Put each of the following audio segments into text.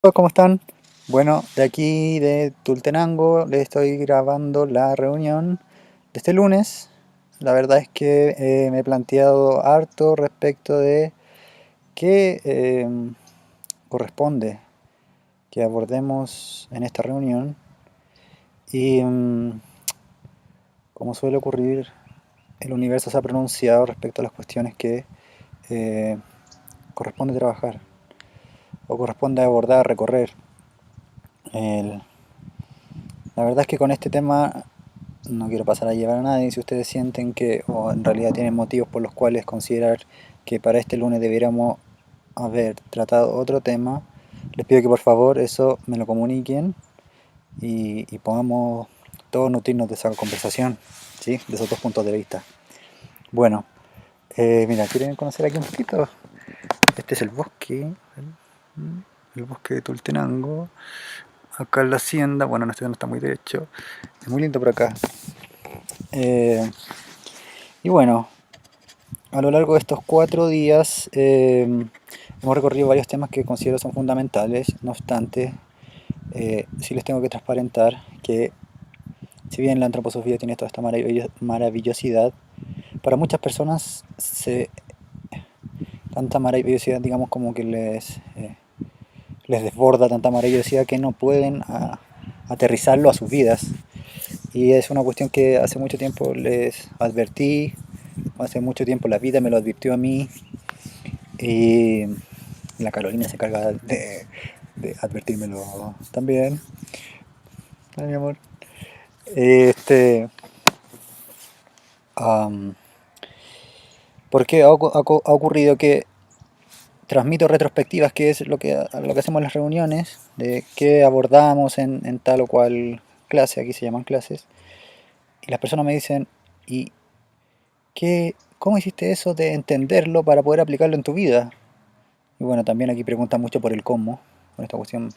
Hola, ¿cómo están? Bueno, de aquí de Tultenango les estoy grabando la reunión de este lunes. La verdad es que me he planteado harto respecto de qué corresponde que abordemos en esta reunión y como suele ocurrir, el universo se ha pronunciado respecto a las cuestiones que eh, corresponde trabajar o corresponde abordar, recorrer. El- la verdad es que con este tema no quiero pasar a llevar a nadie. Si ustedes sienten que, o en realidad tienen motivos por los cuales considerar que para este lunes debiéramos haber tratado otro tema, les pido que por favor eso me lo comuniquen y podamos todos nutrirnos de esa conversación, ¿sí? De esos dos puntos de vista. Bueno, mira, ¿quieren conocer aquí un poquito? Este es el bosque de Tultenango. Acá en la hacienda, bueno, este no está muy derecho, es muy lindo por acá. Eh, y bueno, a lo largo de estos 4 días hemos recorrido varios temas que considero son fundamentales. No obstante, sí les tengo que transparentar que si bien la antroposofía tiene toda esta maravillosidad, para muchas personas tanta maravillosidad, digamos, como que les desborda tanta maravillosidad que no pueden aterrizarlo a sus vidas. Y es una cuestión que hace mucho tiempo les advertí, hace mucho tiempo la vida me lo advirtió a mí. Y la Carolina se encarga de advertírmelo también. Ay, mi amor. Este, am, porque ha ocurrido que transmito retrospectivas, que es lo que hacemos en las reuniones, de qué abordamos en tal o cual clase, aquí se llaman clases, y las personas me dicen, ¿y cómo hiciste eso de entenderlo para poder aplicarlo en tu vida? Y bueno, también aquí preguntan mucho por el cómo, con esta cuestión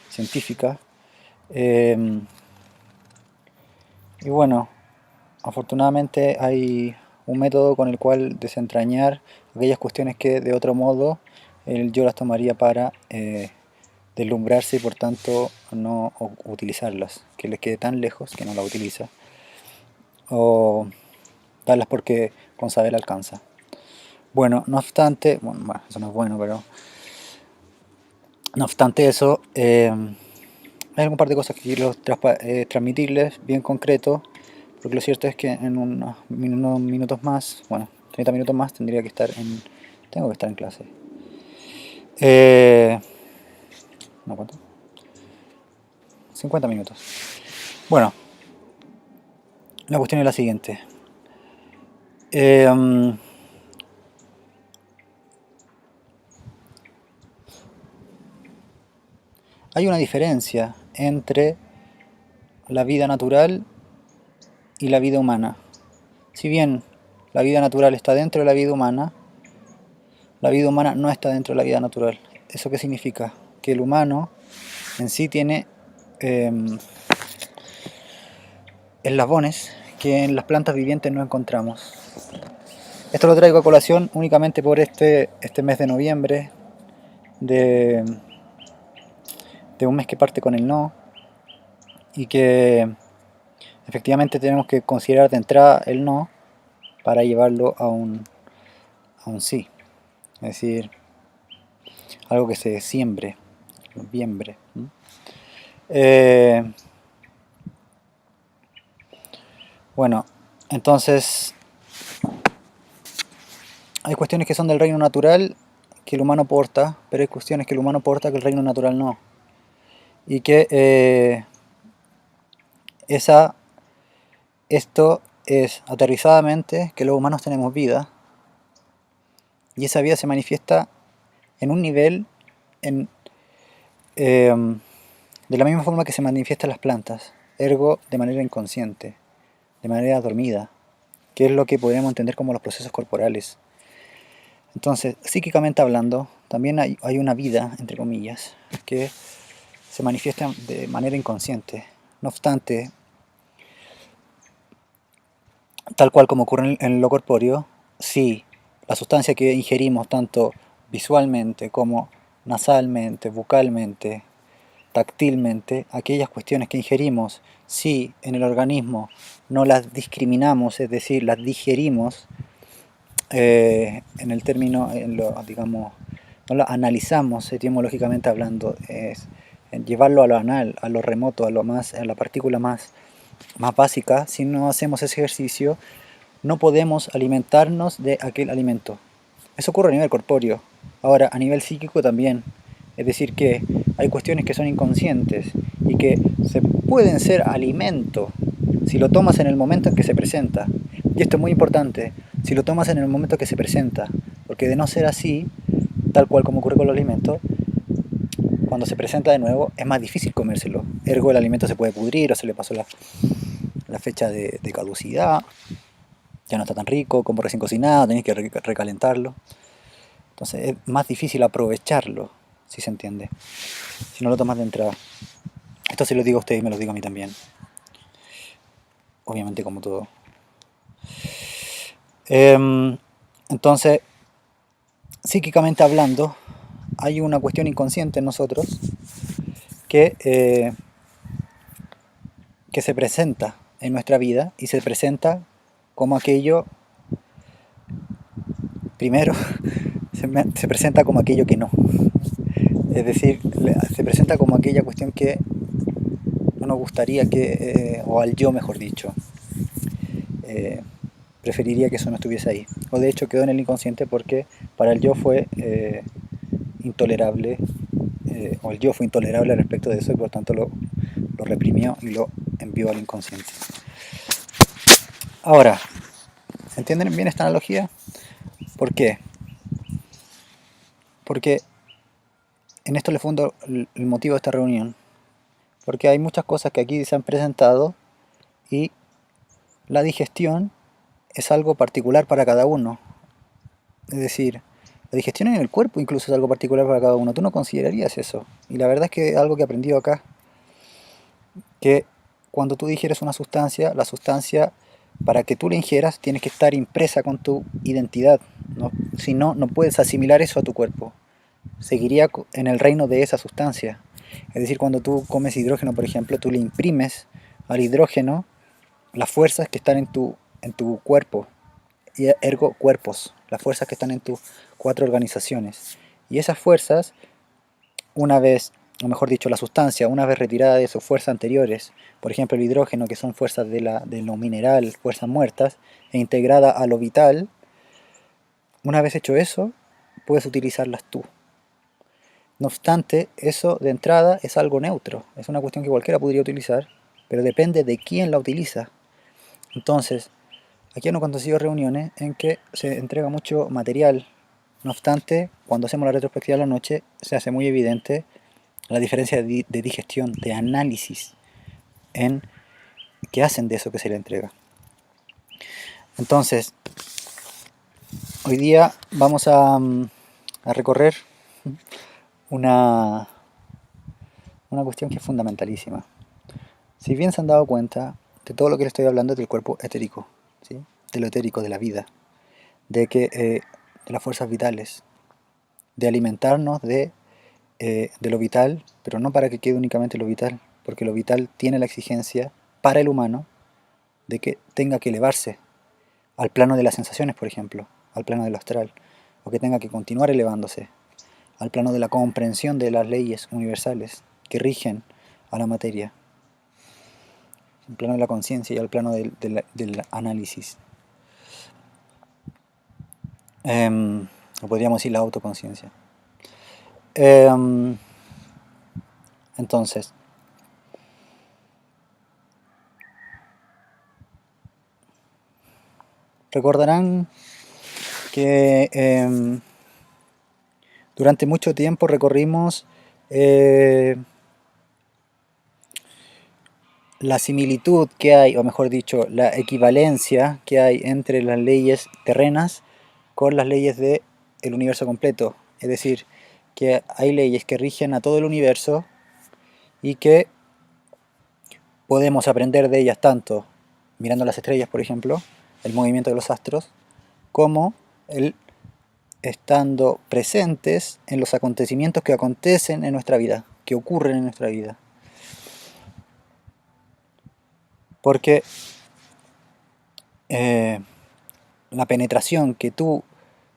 científica. Eh, y bueno, afortunadamente hay un método con el cual desentrañar aquellas cuestiones que de otro modo yo las tomaría para deslumbrarse y por tanto no utilizarlas, que les quede tan lejos que no la utiliza, o darlas porque con saber alcanza. Bueno, no obstante, bueno, eso no es bueno, pero no obstante eso, hay algún par de cosas que quiero transmitirles bien concreto, porque lo cierto es que en unos minutos más, bueno, 30 minutos más tengo que estar en clase. Eh, ¿No cuánto? 50 minutos. Bueno, la cuestión es la siguiente. Eh, Hay una diferencia entre la vida natural y la vida humana. Si bien la vida natural está dentro de la vida humana no está dentro de la vida natural. ¿Eso qué significa? Que el humano en sí tiene eh, eslabones que en las plantas vivientes no encontramos. Esto lo traigo a colación únicamente por este mes de noviembre, de, de un mes que parte con el no, y que efectivamente tenemos que considerar de entrada el no para llevarlo a un sí. Es decir, algo que se siembre, noviembre. Eh, bueno, entonces hay cuestiones que son del reino natural que el humano porta, pero hay cuestiones que el humano porta que el reino natural no. Y que esa, esto es aterrizadamente que los humanos tenemos vida y esa vida se manifiesta en un nivel en, eh, de la misma forma que se manifiestan las plantas, ergo de manera inconsciente, de manera dormida, que es lo que podríamos entender como los procesos corporales. Entonces, psíquicamente hablando, también hay una vida, entre comillas, que se manifiesta de manera inconsciente. No obstante, tal cual como ocurre en lo corpóreo, sí, la sustancia que ingerimos tanto visualmente como nasalmente, bucalmente, táctilmente, aquellas cuestiones que ingerimos, si en el organismo no las discriminamos, es decir, las digerimos, en el término, digamos, no lo analizamos etimológicamente hablando, es llevarlo a lo anal, a lo remoto, a la partícula más básica. Si no hacemos ese ejercicio, no podemos alimentarnos de aquel alimento. Eso ocurre a nivel corpóreo. Ahora, a nivel psíquico también. Es decir, que hay cuestiones que son inconscientes y que se pueden ser alimento si lo tomas en el momento en que se presenta. Y esto es muy importante, si lo tomas en el momento que se presenta, porque de no ser así, tal cual como ocurre con los alimentos, cuando se presenta de nuevo es más difícil comérselo. Ergo el alimento se puede pudrir o se le pasó la fecha de caducidad, ya no está tan rico como recién cocinado, tenéis que recalentarlo. Entonces es más difícil aprovecharlo, si se entiende, si no lo tomas de entrada. Esto se lo digo a ustedes y me lo digo a mí también. Obviamente como todo. Entonces, psíquicamente hablando, hay una cuestión inconsciente en nosotros que se presenta en nuestra vida y se presenta como aquello, primero, se presenta como aquello que no. Es decir, se presenta como aquella cuestión que no nos gustaría que, o al yo mejor dicho, eh, preferiría que eso no estuviese ahí. O de hecho quedó en el inconsciente porque para el yo fue intolerable, o el yo fue intolerable respecto de eso y por tanto lo reprimió y lo envió al inconsciente. Ahora, ¿entienden bien esta analogía? ¿Por qué? Porque en esto le fundo el motivo de esta reunión. Porque hay muchas cosas que aquí se han presentado y la digestión es algo particular para cada uno. Es decir, la digestión en el cuerpo incluso es algo particular para cada uno. Tú no considerarías eso. Y la verdad es que es algo que he aprendido acá, que cuando tú digieres una sustancia, la sustancia, para que tú la ingieras, tienes que estar impresa con tu identidad, ¿no? Si no, no puedes asimilar eso a tu cuerpo. Seguiría en el reino de esa sustancia. Es decir, cuando tú comes hidrógeno, por ejemplo, tú le imprimes al hidrógeno las fuerzas que están en tu cuerpo, y ergo cuerpos, las fuerzas que están en tus cuatro organizaciones. Y esas fuerzas, una vez, o mejor dicho, la sustancia, una vez retirada de sus fuerzas anteriores, por ejemplo el hidrógeno, que son fuerzas de lo mineral, fuerzas muertas, e integrada a lo vital, una vez hecho eso, puedes utilizarlas tú. No obstante, eso de entrada es algo neutro, es una cuestión que cualquiera podría utilizar, pero depende de quién la utiliza. Entonces, aquí han acontecido reuniones en que se entrega mucho material. No obstante, cuando hacemos la retrospectiva de la noche, se hace muy evidente la diferencia de digestión, de análisis, en qué hacen de eso que se le entrega. Entonces, hoy día vamos a recorrer una, una cuestión que es fundamentalísima. Si bien se han dado cuenta de todo lo que les estoy hablando del cuerpo etérico, ¿sí? De lo etérico, de la vida, de las fuerzas vitales, de alimentarnos de lo vital, pero no para que quede únicamente lo vital, porque lo vital tiene la exigencia para el humano de que tenga que elevarse al plano de las sensaciones, por ejemplo, al plano del astral, o que tenga que continuar elevándose al plano de la comprensión de las leyes universales que rigen a la materia, al plano de la conciencia y al plano del análisis. O podríamos decir la autoconciencia. Entonces, recordarán que durante mucho tiempo recorrimos la similitud que hay, o mejor dicho, la equivalencia que hay entre las leyes terrenas con las leyes del universo completo. Es decir, que hay leyes que rigen a todo el universo y que podemos aprender de ellas tanto mirando las estrellas, por ejemplo, el movimiento de los astros, como el estando presentes en los acontecimientos que acontecen en nuestra vida, que ocurren en nuestra vida. Porque la penetración que tú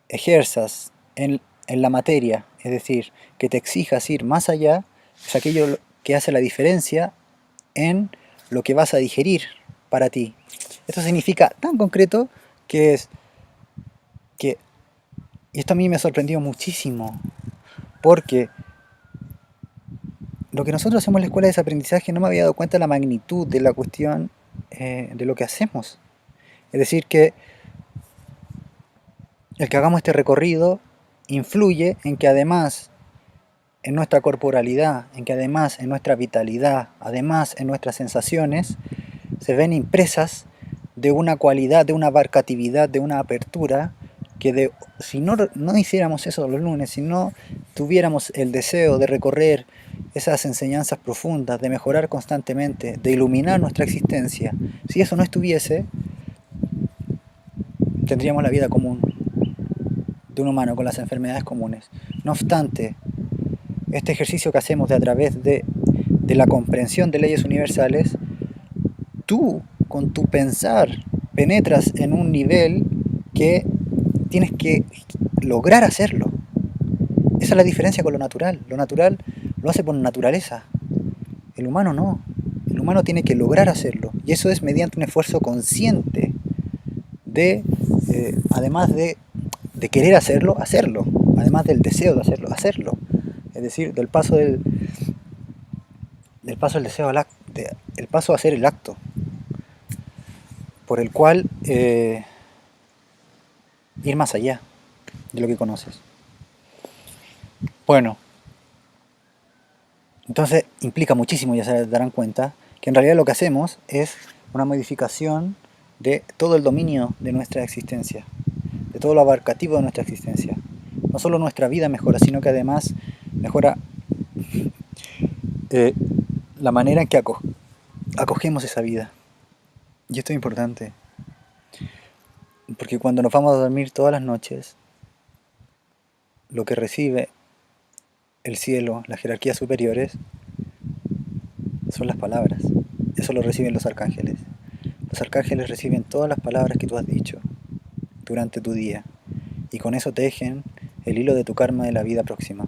ejerzas en la materia, es decir, que te exijas ir más allá, es aquello que hace la diferencia en lo que vas a digerir para ti. Esto significa tan concreto que es que, y esto a mí me sorprendió muchísimo, porque lo que nosotros hacemos en la escuela de aprendizaje no me había dado cuenta de la magnitud de la cuestión de lo que hacemos. Es decir, que el que hagamos este recorrido influye en que además en nuestra corporalidad, en que además en nuestra vitalidad, además en nuestras sensaciones, se ven impresas de una cualidad, de una abarcatividad, de una apertura, que si no hiciéramos eso los lunes, si no tuviéramos el deseo de recorrer esas enseñanzas profundas, de mejorar constantemente, de iluminar nuestra existencia, si eso no estuviese, tendríamos la vida común de un humano con las enfermedades comunes. No obstante, este ejercicio que hacemos de a través de la comprensión de leyes universales, tú con tu pensar penetras en un nivel que tienes que lograr hacerlo. Esa es la diferencia con lo natural. Lo natural lo hace por naturaleza. El humano no. El humano tiene que lograr hacerlo. Y eso es mediante un esfuerzo consciente de, además de querer hacerlo, hacerlo. Además del deseo de hacerlo, hacerlo. Es decir, del paso del deseo al acto, el paso a hacer el acto, por el cual ir más allá de lo que conoces. Bueno, entonces implica muchísimo, ya se darán cuenta, que en realidad lo que hacemos es una modificación de todo el dominio de nuestra existencia, de todo lo abarcativo de nuestra existencia. No solo nuestra vida mejora, sino que además mejora la manera en que acogemos esa vida. Y esto es importante, porque cuando nos vamos a dormir todas las noches, lo que recibe el cielo, las jerarquías superiores, son las palabras. Eso lo reciben los arcángeles. Los arcángeles reciben todas las palabras que tú has dicho durante tu día, y con eso tejen el hilo de tu karma de la vida próxima.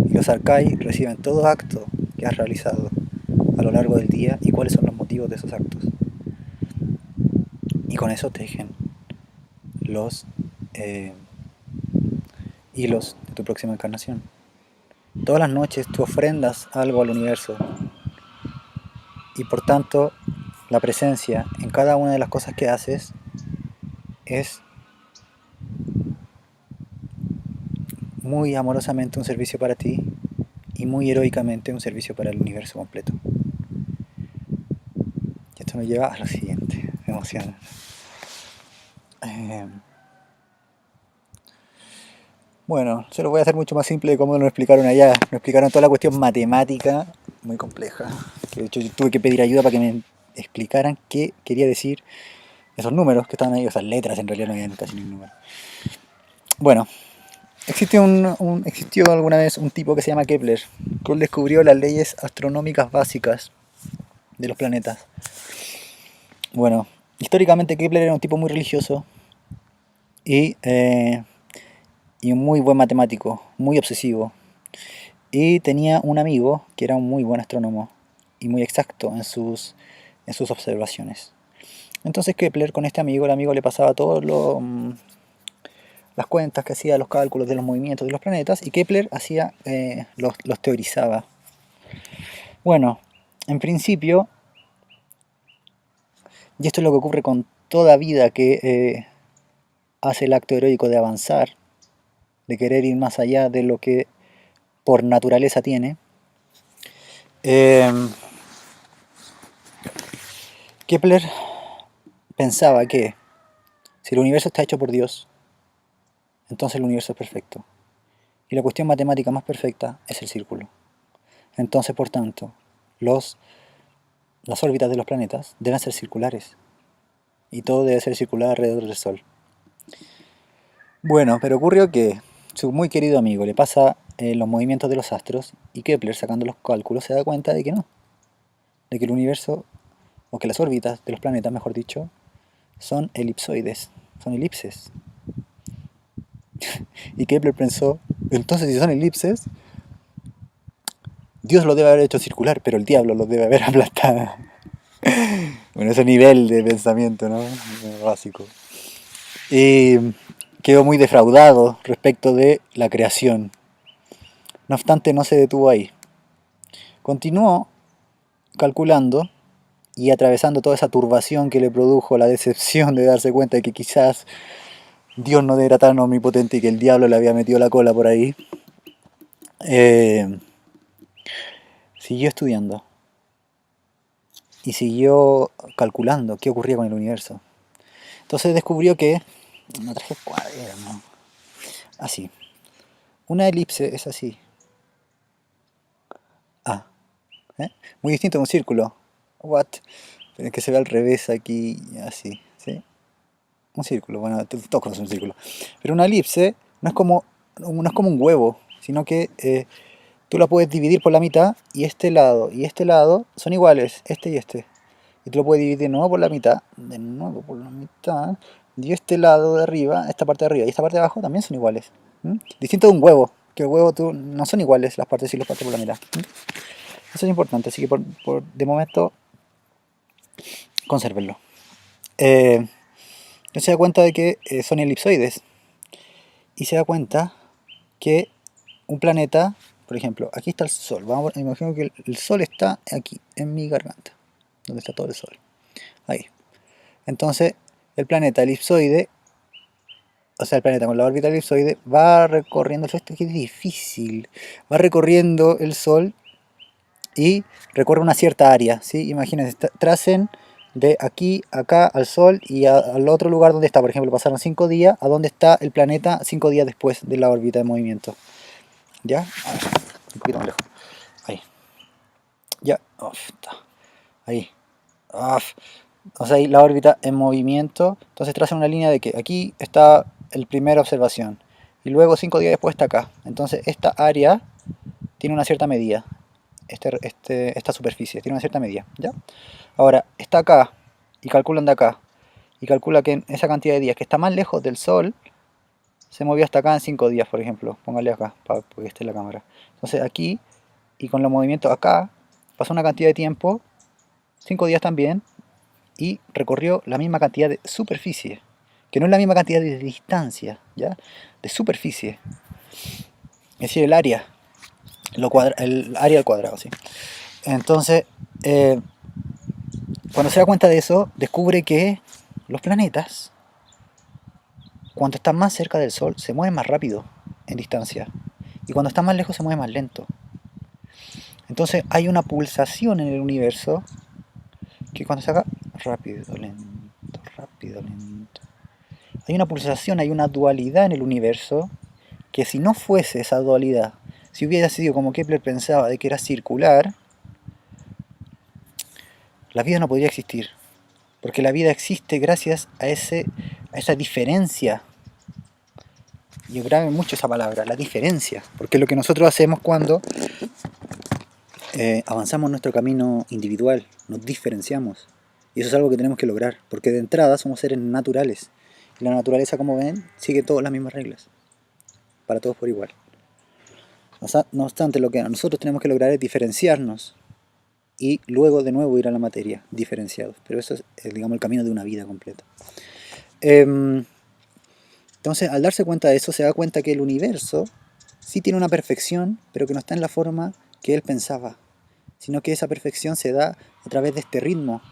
Y los arcai reciben todo acto que has realizado a lo largo del día y cuáles son los motivos de esos actos. Y con eso tejen los hilos de tu próxima encarnación. Todas las noches tú ofrendas algo al universo, y por tanto la presencia en cada una de las cosas que haces es muy amorosamente un servicio para ti y muy heroicamente un servicio para el universo completo. Y esto nos lleva a lo siguiente, me emociona. Bueno, se lo voy a hacer mucho más simple de cómo nos explicaron allá. Nos explicaron toda la cuestión matemática, muy compleja. Que de hecho yo tuve que pedir ayuda para que me explicaran qué quería decir esos números que estaban ahí, esas letras, en realidad no había casi ningún número. Bueno, existió alguna vez un tipo que se llama Kepler, que él descubrió las leyes astronómicas básicas de los planetas. Bueno, históricamente Kepler era un tipo muy religioso y un muy buen matemático, muy obsesivo. Y tenía un amigo que era un muy buen astrónomo y muy exacto en sus observaciones. Entonces Kepler con este amigo, el amigo le pasaba todas las cuentas que hacía, los cálculos de los movimientos de los planetas, y Kepler hacía los teorizaba. Bueno, en principio, y esto es lo que ocurre con toda vida que hace el acto heroico de avanzar, de querer ir más allá de lo que por naturaleza tiene, Kepler pensaba que si el universo está hecho por Dios, entonces el universo es perfecto. Y la cuestión matemática más perfecta es el círculo. Entonces, por tanto, las órbitas de los planetas deben ser circulares. Y todo debe ser circular alrededor del Sol. Bueno, pero ocurrió que su muy querido amigo le pasa los movimientos de los astros y Kepler, sacando los cálculos, se da cuenta de que no, de que el universo, o que las órbitas de los planetas, mejor dicho, son elipsoides, son elipses. Y Kepler pensó, entonces si son elipses, Dios lo debe haber hecho circular, pero el diablo lo debe haber aplastado. Bueno, ese nivel de pensamiento, ¿no? Básico. Y quedó muy defraudado respecto de la creación. No obstante, no se detuvo ahí. Continuó calculando y atravesando toda esa turbación que le produjo la decepción de darse cuenta de que quizás Dios no era tan omnipotente y que el diablo le había metido la cola por ahí. Eh, Siguió estudiando y siguió calculando qué ocurría con el universo. Entonces descubrió que, no traje cuaderno, así, una elipse es así, ah, ¿eh? Muy distinto a un círculo, what, pero es que se ve al revés aquí, así, ¿sí? Un círculo, bueno, todos conocen un círculo, pero una elipse no es como un huevo, sino que tú la puedes dividir por la mitad y este lado son iguales, este y este. Y tú lo puedes dividir de nuevo por la mitad, de nuevo por la mitad, y este lado de arriba, esta parte de arriba y esta parte de abajo también son iguales. ¿Mm? Distinto de un huevo, que el huevo tú, no son iguales las partes y las partes por la mitad. ¿Mm? Eso es importante, así que de momento consérvenlo. Eh, se da cuenta de que son elipsoides y se da cuenta que un planeta, por ejemplo, aquí está el Sol, imagino que el Sol está aquí, en mi garganta, donde está todo el Sol, ahí. Entonces, el planeta elipsoide, o sea, el planeta con la órbita elipsoide, va recorriendo el Sol, esto que es difícil, va recorriendo el Sol y recorre una cierta área, ¿sí? Imagínense, tracen de aquí, acá, al Sol y al otro lugar donde está, por ejemplo, pasaron 5 días, a donde está el planeta 5 días después de la órbita de movimiento. ¿Ya? A ver, un poquito más lejos. Ahí. Ya. Ahí. O sea, ahí la órbita en movimiento. Entonces trazan una línea de que aquí está el primera observación. Y luego 5 días después está acá. Entonces esta área tiene una cierta medida. Esta superficie tiene una cierta medida. ¿Ya? Ahora, está acá. Y calculan de acá. Y calcula que en esa cantidad de días que está más lejos del Sol, se movió hasta acá en 5 días, por ejemplo. Póngale acá, para que esté la cámara. Entonces aquí, y con los movimientos acá, pasó una cantidad de tiempo, 5 días también, y recorrió la misma cantidad de superficie, que no es la misma cantidad de distancia, ¿ya? De superficie. Es decir, el área, el área al cuadrado, ¿sí? Entonces, eh, cuando se da cuenta de eso, descubre que los planetas, cuando están más cerca del Sol, se mueven más rápido en distancia. Y cuando están más lejos, se mueven más lento. Entonces, hay una pulsación en el universo que cuando se haga rápido, lento, rápido, lento. Hay una pulsación, hay una dualidad en el universo que si no fuese esa dualidad, si hubiera sido como Kepler pensaba de que era circular, la vida no podría existir. Porque la vida existe gracias a esa diferencia. Y graben mucho esa palabra, la diferencia. Porque es lo que nosotros hacemos cuando avanzamos nuestro camino individual, nos diferenciamos. Y eso es algo que tenemos que lograr. Porque de entrada somos seres naturales. Y la naturaleza, como ven, sigue todas las mismas reglas. Para todos por igual. No obstante, lo que nosotros tenemos que lograr es diferenciarnos y luego de nuevo ir a la materia, diferenciados. Pero eso es, digamos, el camino de una vida completa. Entonces, al darse cuenta de eso, se da cuenta que el universo sí tiene una perfección, pero que no está en la forma que él pensaba, sino que esa perfección se da a través de este ritmo,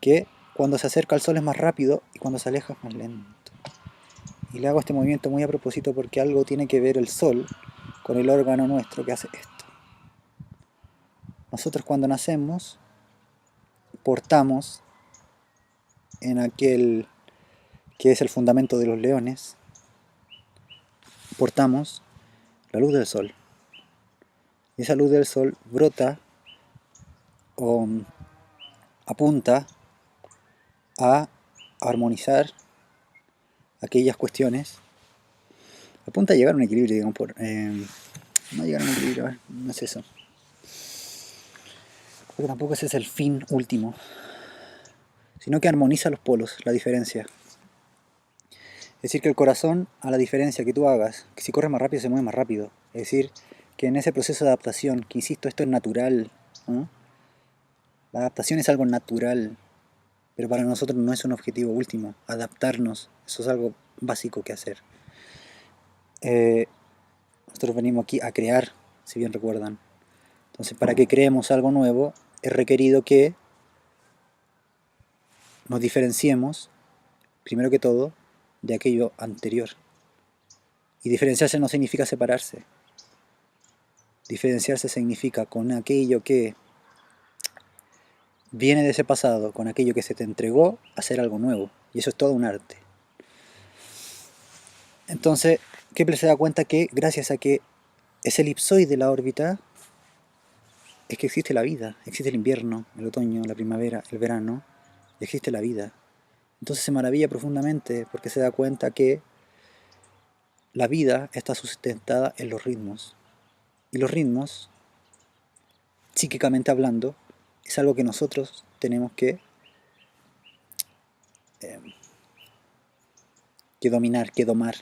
que cuando se acerca al Sol es más rápido y cuando se aleja es más lento. Y le hago este movimiento muy a propósito porque algo tiene que ver el Sol con el órgano nuestro que hace esto. Nosotros cuando nacemos portamos en aquel que es el fundamento de los leones, portamos la luz del sol. Y esa luz del sol brota o apunta a armonizar aquellas cuestiones apunta a llegar a un equilibrio, digamos, no llegar a un equilibrio, a ver, no es eso. Porque tampoco ese es el fin último, sino que armoniza los polos, la diferencia. Es decir, que el corazón, a la diferencia que tú hagas, que si corres más rápido se mueve más rápido. Es decir, que en ese proceso de adaptación, que insisto, esto es natural, ¿no? La adaptación es algo natural, pero para nosotros no es un objetivo último. Adaptarnos, eso es algo básico que hacer. Nosotros venimos aquí a crear, si bien recuerdan. Entonces, para que creemos algo nuevo, es requerido que nos diferenciemos, primero que todo, de aquello anterior. Y diferenciarse no significa separarse. Diferenciarse significa con aquello que viene de ese pasado, con aquello que se te entregó, hacer algo nuevo. Y eso es todo un arte. Entonces, Kepler se da cuenta que gracias a que es elipsoide de la órbita, es que existe la vida. Existe el invierno, el otoño, la primavera, el verano, y existe la vida. Entonces se maravilla profundamente porque se da cuenta que la vida está sustentada en los ritmos. Y los ritmos, psíquicamente hablando, es algo que nosotros tenemos que dominar, que domar.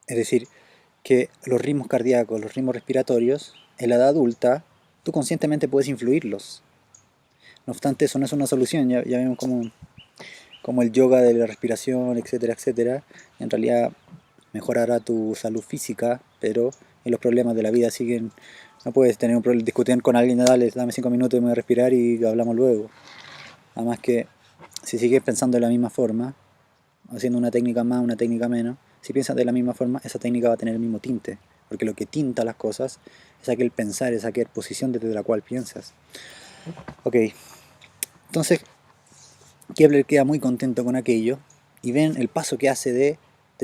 Es decir, que los ritmos cardíacos, los ritmos respiratorios, en la edad adulta, tú conscientemente puedes influirlos. No obstante, eso no es una solución, ya vemos como el yoga de la respiración, etcétera, etcétera, en realidad mejorará tu salud física, pero en los problemas de la vida siguen. No puedes tener un problema, discutir con alguien, dame 5 minutos y me voy a respirar y hablamos luego. Además que si sigues pensando de la misma forma, haciendo una técnica más, una técnica menos, si piensas de la misma forma, esa técnica va a tener el mismo tinte, porque lo que tinta las cosas es aquel pensar, es aquella posición desde la cual piensas. Ok, entonces Kepler queda muy contento con aquello y ven el paso que hace de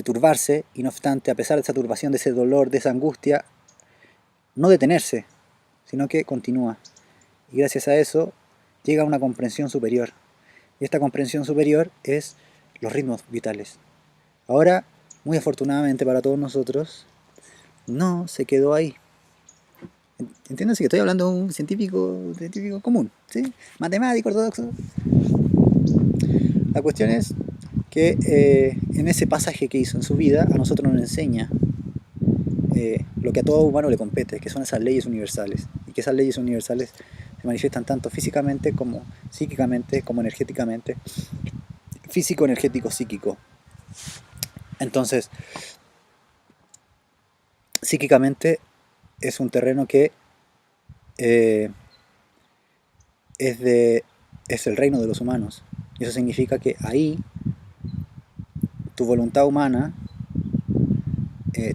turbarse y no obstante, a pesar de esa turbación, de ese dolor, de esa angustia, no detenerse, sino que continúa. Y gracias a eso llega a una comprensión superior. Y esta comprensión superior es los ritmos vitales. Ahora, muy afortunadamente para todos nosotros, no se quedó ahí. Entiéndase que estoy hablando de un científico común, ¿sí? Matemático, ortodoxo. La cuestión es que en ese pasaje que hizo en su vida, a nosotros nos enseña lo que a todo humano le compete, que son esas leyes universales. Y que esas leyes universales se manifiestan tanto físicamente como psíquicamente, como energéticamente. Físico, energético, psíquico. Entonces, psíquicamente es un terreno que eh, es el reino de los humanos. Y eso significa que ahí tu voluntad humana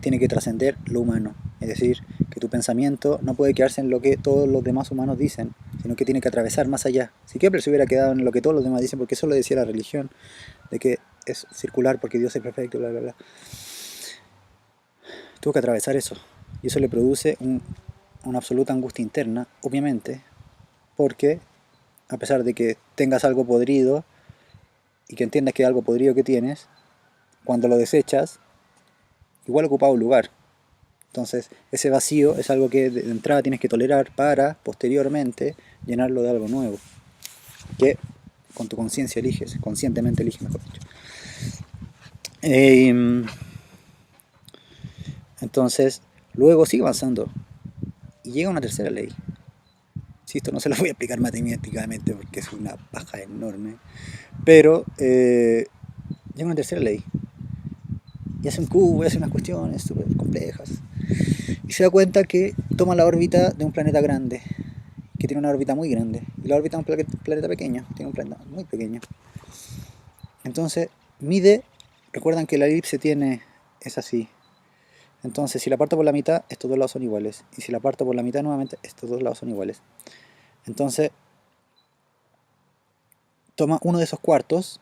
tiene que trascender lo humano. Es decir, que tu pensamiento no puede quedarse en lo que todos los demás humanos dicen, sino que tiene que atravesar más allá. Si Kepler se hubiera quedado en lo que todos los demás dicen, porque eso lo decía la religión, de que es circular porque Dios es perfecto, bla, bla, bla. Tuvo que atravesar eso. Y eso le produce una absoluta angustia interna, obviamente, porque a pesar de que tengas algo podrido y que entiendas que es algo podrido que tienes, cuando lo desechas, igual ocupaba un lugar. Entonces, ese vacío es algo que de entrada tienes que tolerar para, posteriormente, llenarlo de algo nuevo. Que con tu conciencia eliges, conscientemente eliges, mejor dicho. Entonces, luego sigue avanzando y llega una tercera ley. Si esto no se lo voy a explicar matemáticamente porque es una paja enorme, pero llega una tercera ley y hace un cubo y hace unas cuestiones súper complejas y se da cuenta que toma la órbita de un planeta grande, que tiene una órbita muy grande, y la órbita de un planeta pequeño, tiene un planeta muy pequeño. Entonces mide, recuerdan que la elipse es así. Entonces, si la parto por la mitad, estos dos lados son iguales. Y si la parto por la mitad nuevamente, estos dos lados son iguales. Entonces, toma uno de esos cuartos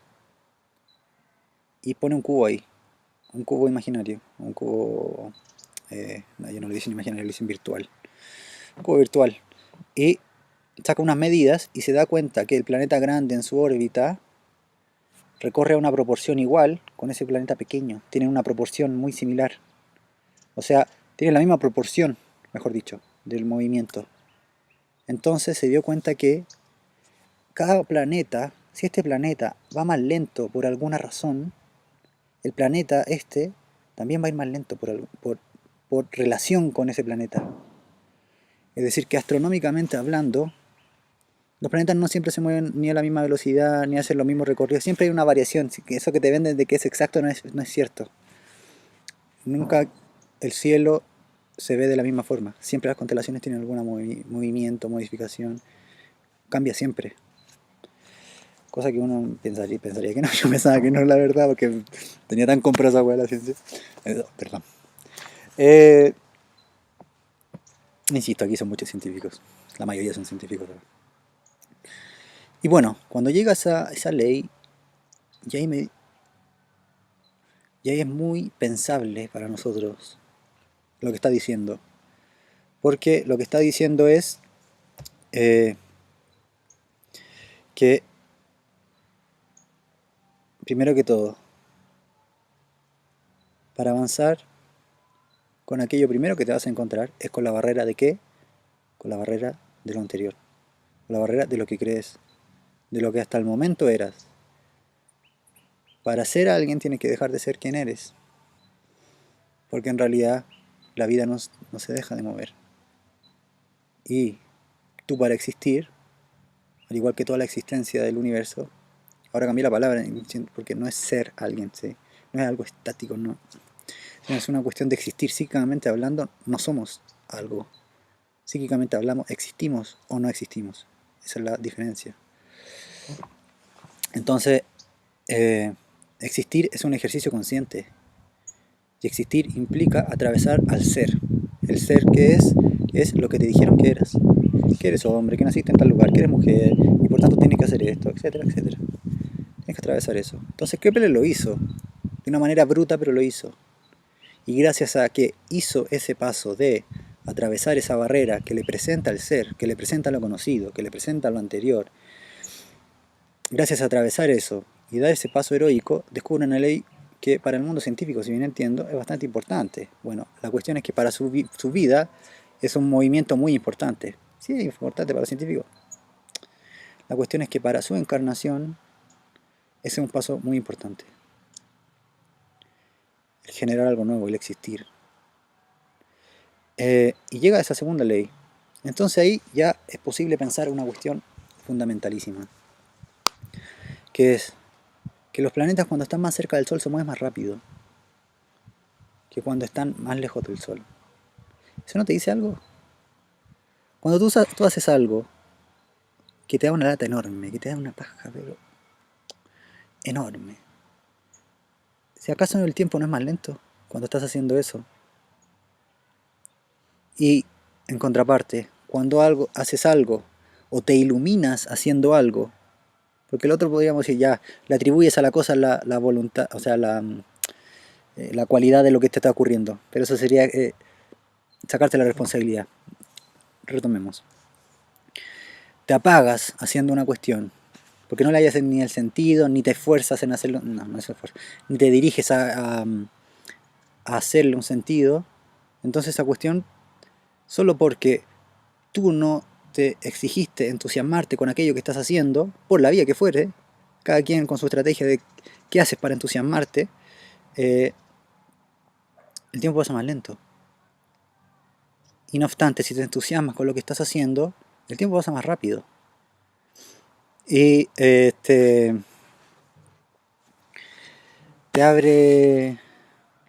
y pone un cubo ahí. Un cubo imaginario. Un cubo... no, yo no le dicen imaginario, le dicen virtual. Un cubo virtual. Y saca unas medidas y se da cuenta que el planeta grande en su órbita recorre a una proporción igual con ese planeta pequeño. Tienen una proporción muy similar. O sea, tienen la misma proporción, mejor dicho, del movimiento. Entonces se dio cuenta que cada planeta, si este planeta va más lento por alguna razón, el planeta este también va a ir más lento por relación con ese planeta. Es decir, que astronómicamente hablando, los planetas no siempre se mueven ni a la misma velocidad, ni hacen los mismos recorridos. Siempre hay una variación. Eso que te venden de que es exacto no es cierto. Nunca el cielo se ve de la misma forma. Siempre las constelaciones tienen algún movimiento, modificación. Cambia siempre. Cosa que uno pensaría que no. Yo pensaba que no, la verdad, porque tenía tan comprada esa hueá la ciencia. Perdón. Insisto, aquí son muchos científicos. La mayoría son científicos. Y bueno, cuando llega esa ley, ya ahí, ya ahí es muy pensable para nosotros lo que está diciendo. Porque lo que está diciendo es que, primero que todo, para avanzar con aquello primero que te vas a encontrar es con la barrera de qué? Con la barrera de lo anterior. Con la barrera de lo que crees, de lo que hasta el momento eras. Para ser alguien tienes que dejar de ser quien eres. Porque en realidad la vida no se deja de mover. Y tú para existir, al igual que toda la existencia del universo, ahora cambié la palabra porque no es ser alguien, ¿sí? No es algo estático, no. Es una cuestión de existir. Psíquicamente hablando, no somos algo. Psíquicamente hablamos, existimos o no existimos. Esa es la diferencia. Entonces, existir es un ejercicio consciente. Y existir implica atravesar al ser. El ser que es lo que te dijeron que eras. Que eres hombre, que naciste en tal lugar, que eres mujer, y por tanto tienes que hacer esto, etcétera, etcétera. Tienes que atravesar eso. Entonces Kepler lo hizo. De una manera bruta, pero lo hizo. Y gracias a que hizo ese paso de atravesar esa barrera que le presenta el ser, que le presenta lo conocido, que le presenta lo anterior, gracias a atravesar eso y dar ese paso heroico, descubre una ley que para el mundo científico, si bien entiendo, es bastante importante. Bueno, la cuestión es que para su vida es un movimiento muy importante. Sí, es importante para los científicos. La cuestión es que para su encarnación ese es un paso muy importante. El generar algo nuevo, el existir. Y llega a esa segunda ley. Entonces ahí ya es posible pensar una cuestión fundamentalísima, que es que los planetas cuando están más cerca del Sol se mueven más rápido que cuando están más lejos del Sol. ¿Eso no te dice algo? Cuando tú haces algo que te da una lata enorme, que te da una paja, pero enorme, si acaso el tiempo no es más lento cuando estás haciendo eso. Y en contraparte, cuando haces algo o te iluminas haciendo algo, porque el otro podríamos decir ya, le atribuyes a la cosa la voluntad, o sea, la cualidad de lo que te está ocurriendo, pero eso sería sacarte la responsabilidad. Retomemos. Te apagas haciendo una cuestión, porque no le hayas ni el sentido, ni te esfuerzas en hacerlo, no es esfuerzo, ni te diriges a hacerle un sentido, entonces esa cuestión, solo porque tú no te exigiste entusiasmarte con aquello que estás haciendo, por la vía que fuere, cada quien con su estrategia de qué haces para entusiasmarte, el tiempo pasa más lento. Y no obstante, si te entusiasmas con lo que estás haciendo, el tiempo pasa más rápido. Y te abre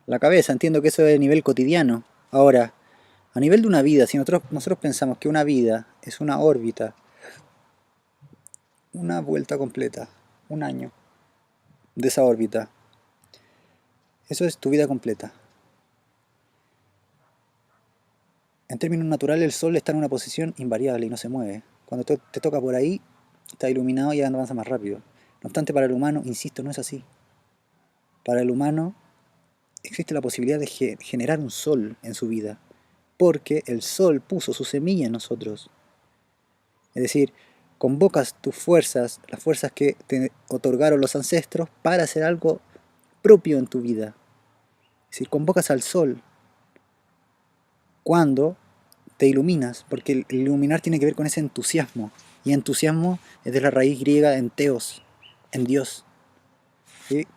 la cabeza. Entiendo que eso es a nivel cotidiano. Ahora, a nivel de una vida, si nosotros pensamos que una vida es una órbita, una vuelta completa, un año de esa órbita, eso es tu vida completa. En términos naturales, el Sol está en una posición invariable y no se mueve. Cuando te toca por ahí, está iluminado y avanza más rápido. No obstante, para el humano, insisto, no es así. Para el humano existe la posibilidad de generar un Sol en su vida, porque el Sol puso su semilla en nosotros. Es decir, convocas tus fuerzas, las fuerzas que te otorgaron los ancestros, para hacer algo propio en tu vida. Es decir, convocas al sol cuando te iluminas, porque el iluminar tiene que ver con ese entusiasmo, y entusiasmo es de la raíz griega en teos, en Dios. ¿Sí?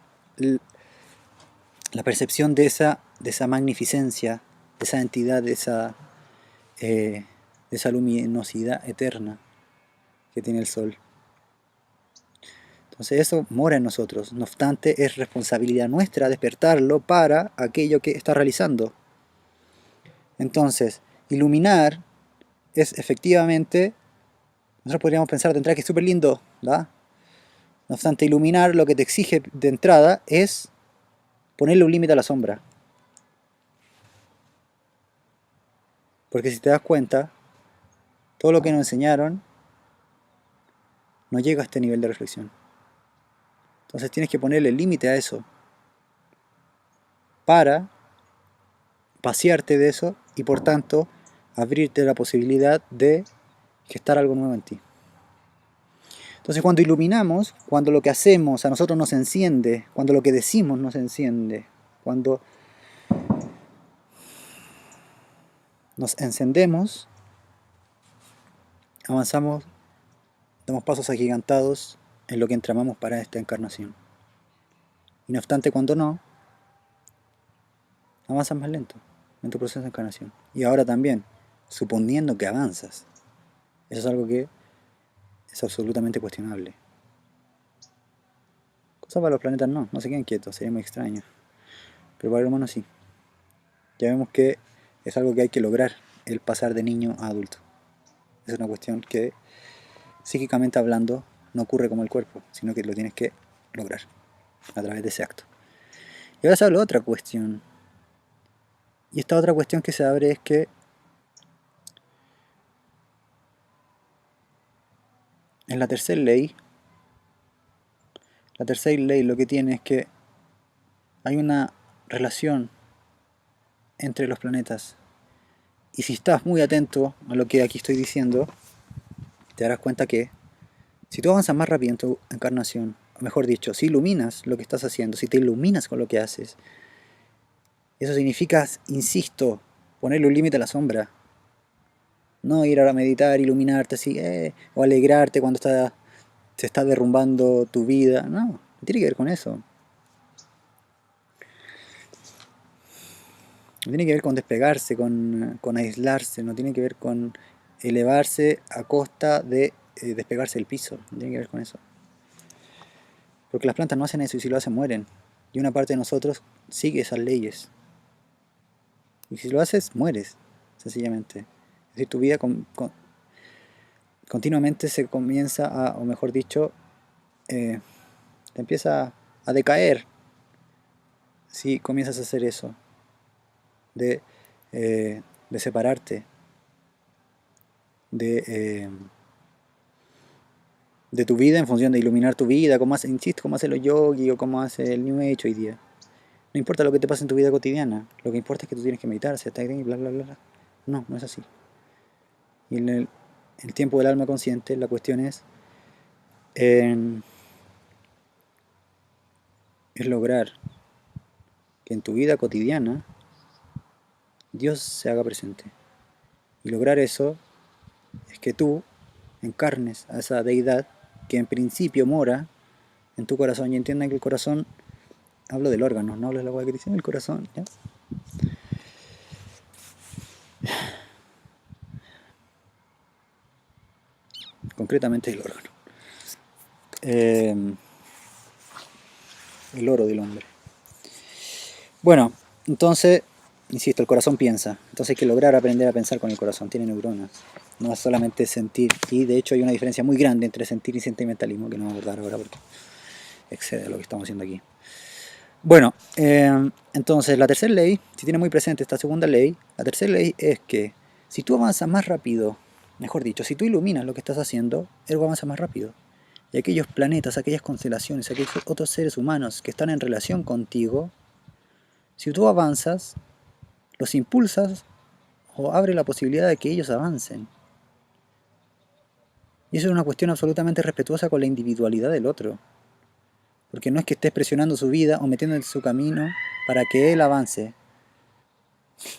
La percepción de esa magnificencia, de esa entidad, de esa luminosidad eterna que tiene el sol. Entonces eso mora en nosotros, no obstante es responsabilidad nuestra despertarlo para aquello que está realizando. Entonces, iluminar es efectivamente, nosotros podríamos pensar de entrada que es súper lindo, ¿da? No obstante, iluminar lo que te exige de entrada es ponerle un límite a la sombra. Porque si te das cuenta, todo lo que nos enseñaron no llega a este nivel de reflexión. Entonces tienes que ponerle límite a eso para pasearte de eso y por tanto abrirte la posibilidad de gestar algo nuevo en ti. Entonces cuando iluminamos, cuando lo que hacemos a nosotros nos enciende, cuando lo que decimos nos enciende, cuando nos encendemos, avanzamos, damos pasos agigantados en lo que entramamos para esta encarnación. Y no obstante, cuando no, avanzas más lento en tu proceso de encarnación. Y ahora también, suponiendo que avanzas, eso es algo que es absolutamente cuestionable. Cosas para los planetas no se quedan quietos, sería muy extraño. Pero para el humano sí. Ya vemos que es algo que hay que lograr, el pasar de niño a adulto. Es una cuestión que, psíquicamente hablando, no ocurre como el cuerpo, sino que lo tienes que lograr a través de ese acto. Y ahora se habla de otra cuestión. Y esta otra cuestión que se abre es que en la tercera ley lo que tiene es que hay una relación entre los planetas. Y si estás muy atento a lo que aquí estoy diciendo, te darás cuenta que si tú avanzas más rápido en tu encarnación, o mejor dicho, si iluminas lo que estás haciendo, si te iluminas con lo que haces, eso significa, insisto, ponerle un límite a la sombra. No ir a meditar, iluminarte así, o alegrarte cuando se está derrumbando tu vida. No tiene que ver con eso. No tiene que ver con despegarse, con aislarse, no tiene que ver con elevarse a costa de despegarse del piso. No tiene que ver con eso. Porque las plantas no hacen eso y si lo hacen mueren. Y una parte de nosotros sigue esas leyes. Y si lo haces, mueres, sencillamente. Es decir, tu vida continuamente se comienza a, o mejor dicho, te empieza a decaer si comienzas a hacer eso. De separarte de tu vida en función de iluminar tu vida, como hace, insisto, como hace los yogis o como hace el New Age hoy día. No importa lo que te pase en tu vida cotidiana, lo que importa es que tú tienes que meditar, y bla bla bla. No es así. Y en el tiempo del alma consciente, la cuestión es lograr que en tu vida cotidiana Dios se haga presente. Y lograr eso es que tú encarnes a esa deidad que en principio mora en tu corazón. Y entiendan que el corazón, hablo del órgano, no hablo de la hueá que dicen el corazón, ¿ya? Concretamente el órgano. El oro del hombre. Bueno, entonces, insisto, el corazón piensa. Entonces hay que lograr aprender a pensar con el corazón. Tiene neuronas. No es solamente sentir. Y de hecho hay una diferencia muy grande entre sentir y sentimentalismo, que no vamos a abordar ahora porque excede a lo que estamos haciendo aquí. Bueno, entonces la tercera ley, si tiene muy presente esta segunda ley, la tercera ley es que si tú avanzas más rápido, mejor dicho, si tú iluminas lo que estás haciendo, él avanza más rápido. Y aquellos planetas, aquellas constelaciones, aquellos otros seres humanos que están en relación contigo, si tú avanzas, los impulsas o abre la posibilidad de que ellos avancen. Y eso es una cuestión absolutamente respetuosa con la individualidad del otro. Porque no es que estés presionando su vida o metiendo en su camino para que él avance.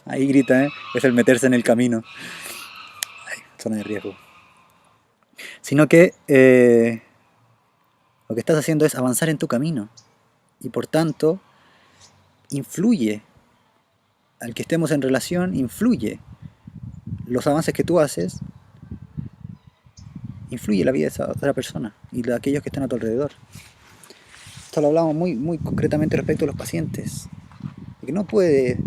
Ahí grita, ¿eh? Es el meterse en el camino. Ay, zona de riesgo. Sino que lo que estás haciendo es avanzar en tu camino. Y por tanto, influye. Al que estemos en relación, influye. Los avances que tú haces, influye la vida de esa otra persona y de aquellos que están a tu alrededor. Esto lo hablamos muy concretamente respecto a los pacientes. Que no puede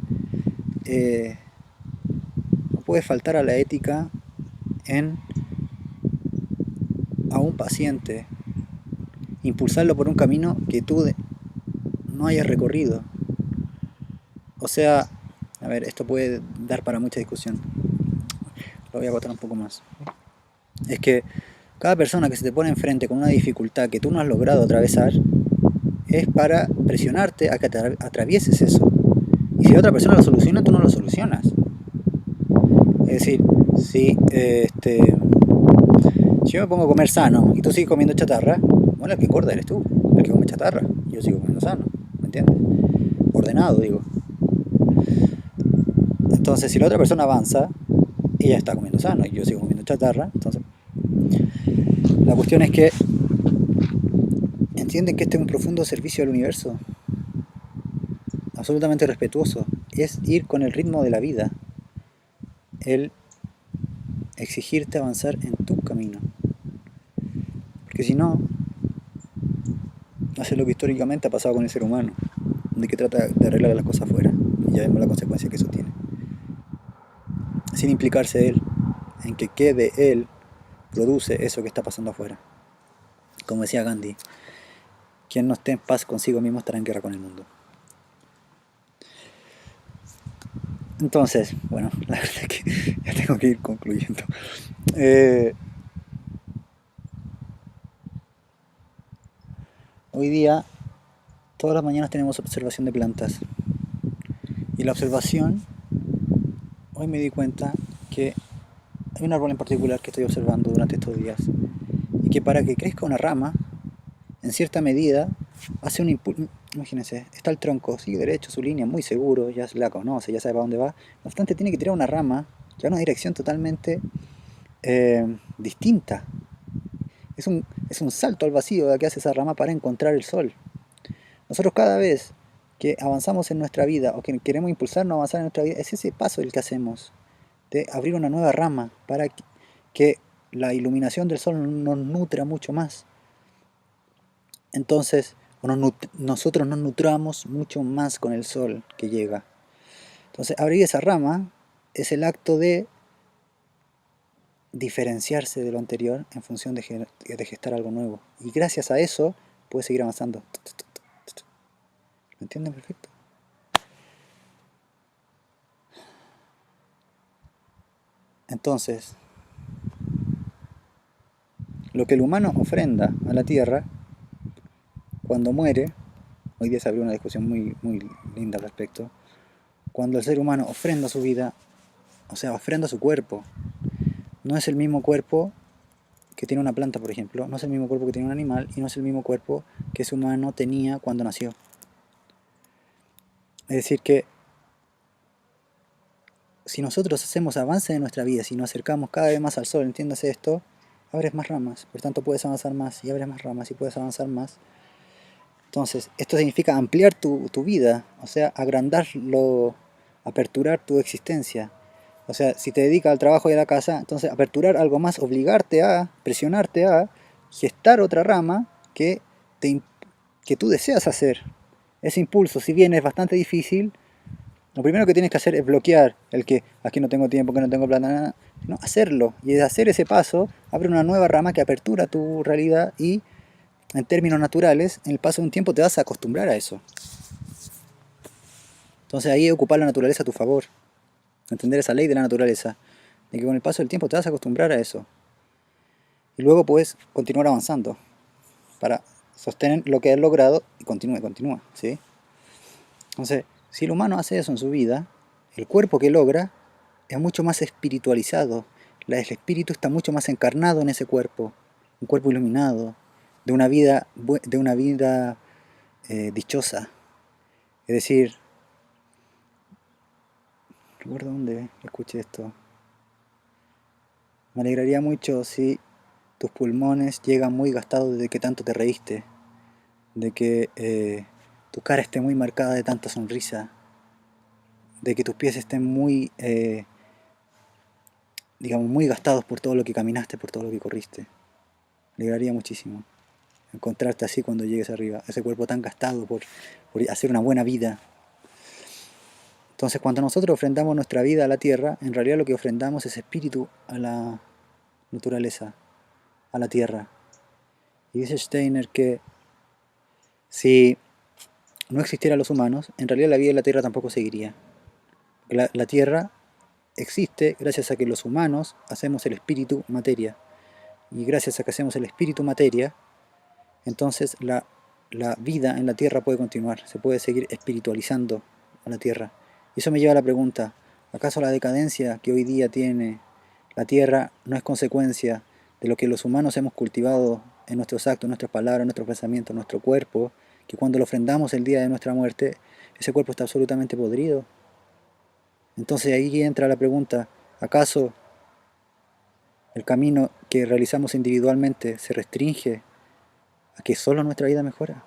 faltar a la ética a un paciente, impulsarlo por un camino que tú no hayas recorrido. O sea, a ver, esto puede dar para mucha discusión. Lo voy a acotar un poco más. Es que cada persona que se te pone enfrente con una dificultad que tú no has logrado atravesar es para presionarte a que atravieses eso. Y si la otra persona lo soluciona, tú no lo solucionas. Es decir, si yo me pongo a comer sano y tú sigues comiendo chatarra, bueno, el que engorda eres tú, el que come chatarra. Yo sigo comiendo sano, ¿me entiendes? Ordenado, digo. Entonces, si la otra persona avanza, ella está comiendo sano y yo sigo comiendo chatarra, entonces la cuestión es que entienden que este es un profundo servicio al universo, absolutamente respetuoso. Es ir con el ritmo de la vida, el exigirte avanzar en tu camino. Porque si no, hace lo que históricamente ha pasado con el ser humano, de que trata de arreglar las cosas afuera. Y ya vemos la consecuencia que eso tiene. Sin implicarse él, en que quede él, produce eso que está pasando afuera. Como decía Gandhi, quien no esté en paz consigo mismo estará en guerra con el mundo. Entonces, bueno, la verdad es que ya tengo que ir concluyendo. Hoy día, todas las mañanas tenemos observación de plantas. Y la observación, hoy me di cuenta que hay un árbol en particular que estoy observando durante estos días. Y que para que crezca una rama, en cierta medida, hace un impulso. Imagínense, está el tronco, sigue derecho, su línea, muy seguro, ya la conoce, ya sabe para dónde va. No obstante, tiene que tirar una rama que va en una dirección totalmente distinta. Es un salto al vacío que hace esa rama para encontrar el sol. Nosotros cada vez que avanzamos en nuestra vida o que queremos impulsarnos a avanzar en nuestra vida, es ese paso el que hacemos, de abrir una nueva rama para que la iluminación del sol nos nutra mucho más. Entonces, nosotros nos nutramos mucho más con el sol que llega. Entonces, abrir esa rama es el acto de diferenciarse de lo anterior en función de gestar algo nuevo. Y gracias a eso, puede seguir avanzando. ¿Lo entienden perfecto? Entonces, lo que el humano ofrenda a la tierra, cuando muere, hoy día se abrió una discusión muy linda al respecto, cuando el ser humano ofrenda su vida, o sea, ofrenda su cuerpo, no es el mismo cuerpo que tiene una planta, por ejemplo, no es el mismo cuerpo que tiene un animal y no es el mismo cuerpo que ese humano tenía cuando nació. Es decir que si nosotros hacemos avance en nuestra vida, si nos acercamos cada vez más al sol, entiéndase esto, abres más ramas, por tanto puedes avanzar más y abres más ramas y puedes avanzar más. Entonces, esto significa ampliar tu vida, o sea, agrandarlo, aperturar tu existencia. O sea, si te dedicas al trabajo y a la casa, entonces aperturar algo más, obligarte a, presionarte a gestar otra rama que tú deseas hacer. Ese impulso, si bien es bastante difícil, lo primero que tienes que hacer es bloquear el que aquí no tengo tiempo, que no tengo plata, nada, no, hacerlo. Y de hacer ese paso, abre una nueva rama que apertura tu realidad y, en términos naturales, en el paso de un tiempo te vas a acostumbrar a eso. Entonces ahí ocupar la naturaleza a tu favor. Entender esa ley de la naturaleza, de que con el paso del tiempo te vas a acostumbrar a eso. Y luego puedes continuar avanzando para sostener lo que has logrado y continúa, ¿sí? Entonces, si el humano hace eso en su vida, el cuerpo que logra es mucho más espiritualizado. el espíritu está mucho más encarnado en ese cuerpo, un cuerpo iluminado, de una vida dichosa. Es decir, recuerdo dónde escuché esto. Me alegraría mucho si tus pulmones llegan muy gastados de que tanto te reíste, de que tu cara esté muy marcada de tanta sonrisa, de que tus pies estén muy, digamos, muy gastados por todo lo que caminaste, por todo lo que corriste. Me alegraría muchísimo encontrarte así cuando llegues arriba, ese cuerpo tan gastado por hacer una buena vida. Entonces, cuando nosotros ofrendamos nuestra vida a la tierra, en realidad lo que ofrendamos es espíritu a la naturaleza, a la tierra. Y dice Steiner que si no existieran los humanos, en realidad la vida de la tierra tampoco seguiría. La tierra existe gracias a que los humanos hacemos el espíritu materia. Y gracias a que hacemos el espíritu materia, entonces la vida en la tierra puede continuar, se puede seguir espiritualizando a la tierra. Y eso me lleva a la pregunta, ¿acaso la decadencia que hoy día tiene la tierra no es consecuencia de lo que los humanos hemos cultivado en nuestros actos, en nuestras palabras, en nuestros pensamientos, en nuestro cuerpo, que cuando lo ofrendamos el día de nuestra muerte, ese cuerpo está absolutamente podrido? Entonces ahí entra la pregunta, ¿acaso el camino que realizamos individualmente se restringe a que solo nuestra vida mejora?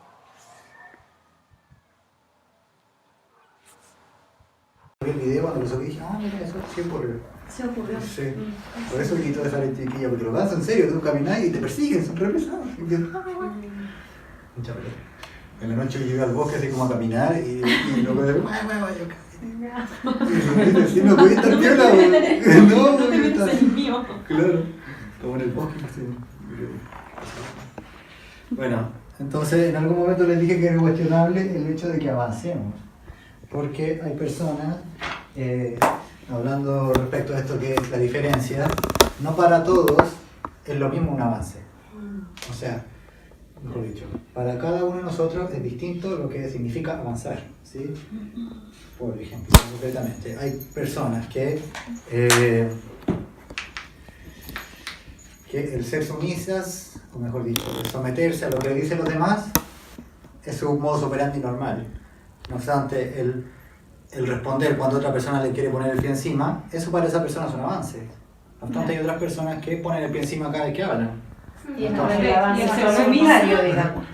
El video cuando lo subí dije, mira, eso sí ocurrió. Se ocurrió. Sí. Por eso quitó esa chiquilla, porque lo vas en serio, tú caminás y te persiguen, son re pesados. Mucha pelota. En la noche yo llegué al bosque así como a caminar y luego de si no podía estar piola, no te metas en el mío. Claro, como en el bosque. Bueno, entonces en algún momento les dije que era cuestionable el hecho de que avancemos, porque hay personas, hablando respecto a esto que es la diferencia, no para todos es lo mismo un avance. O sea, mejor dicho, para cada uno de nosotros es distinto lo que significa avanzar, ¿sí? Por ejemplo, concretamente, hay personas que el ser sumisas, o mejor dicho, el someterse a lo que le dicen los demás, es un modus operandi normal. No obstante, el responder cuando otra persona le quiere poner el pie encima, eso para esa persona es un avance. No obstante, hay otras personas que ponen el pie encima cada vez que hablan. Y el ser sumisario, digamos.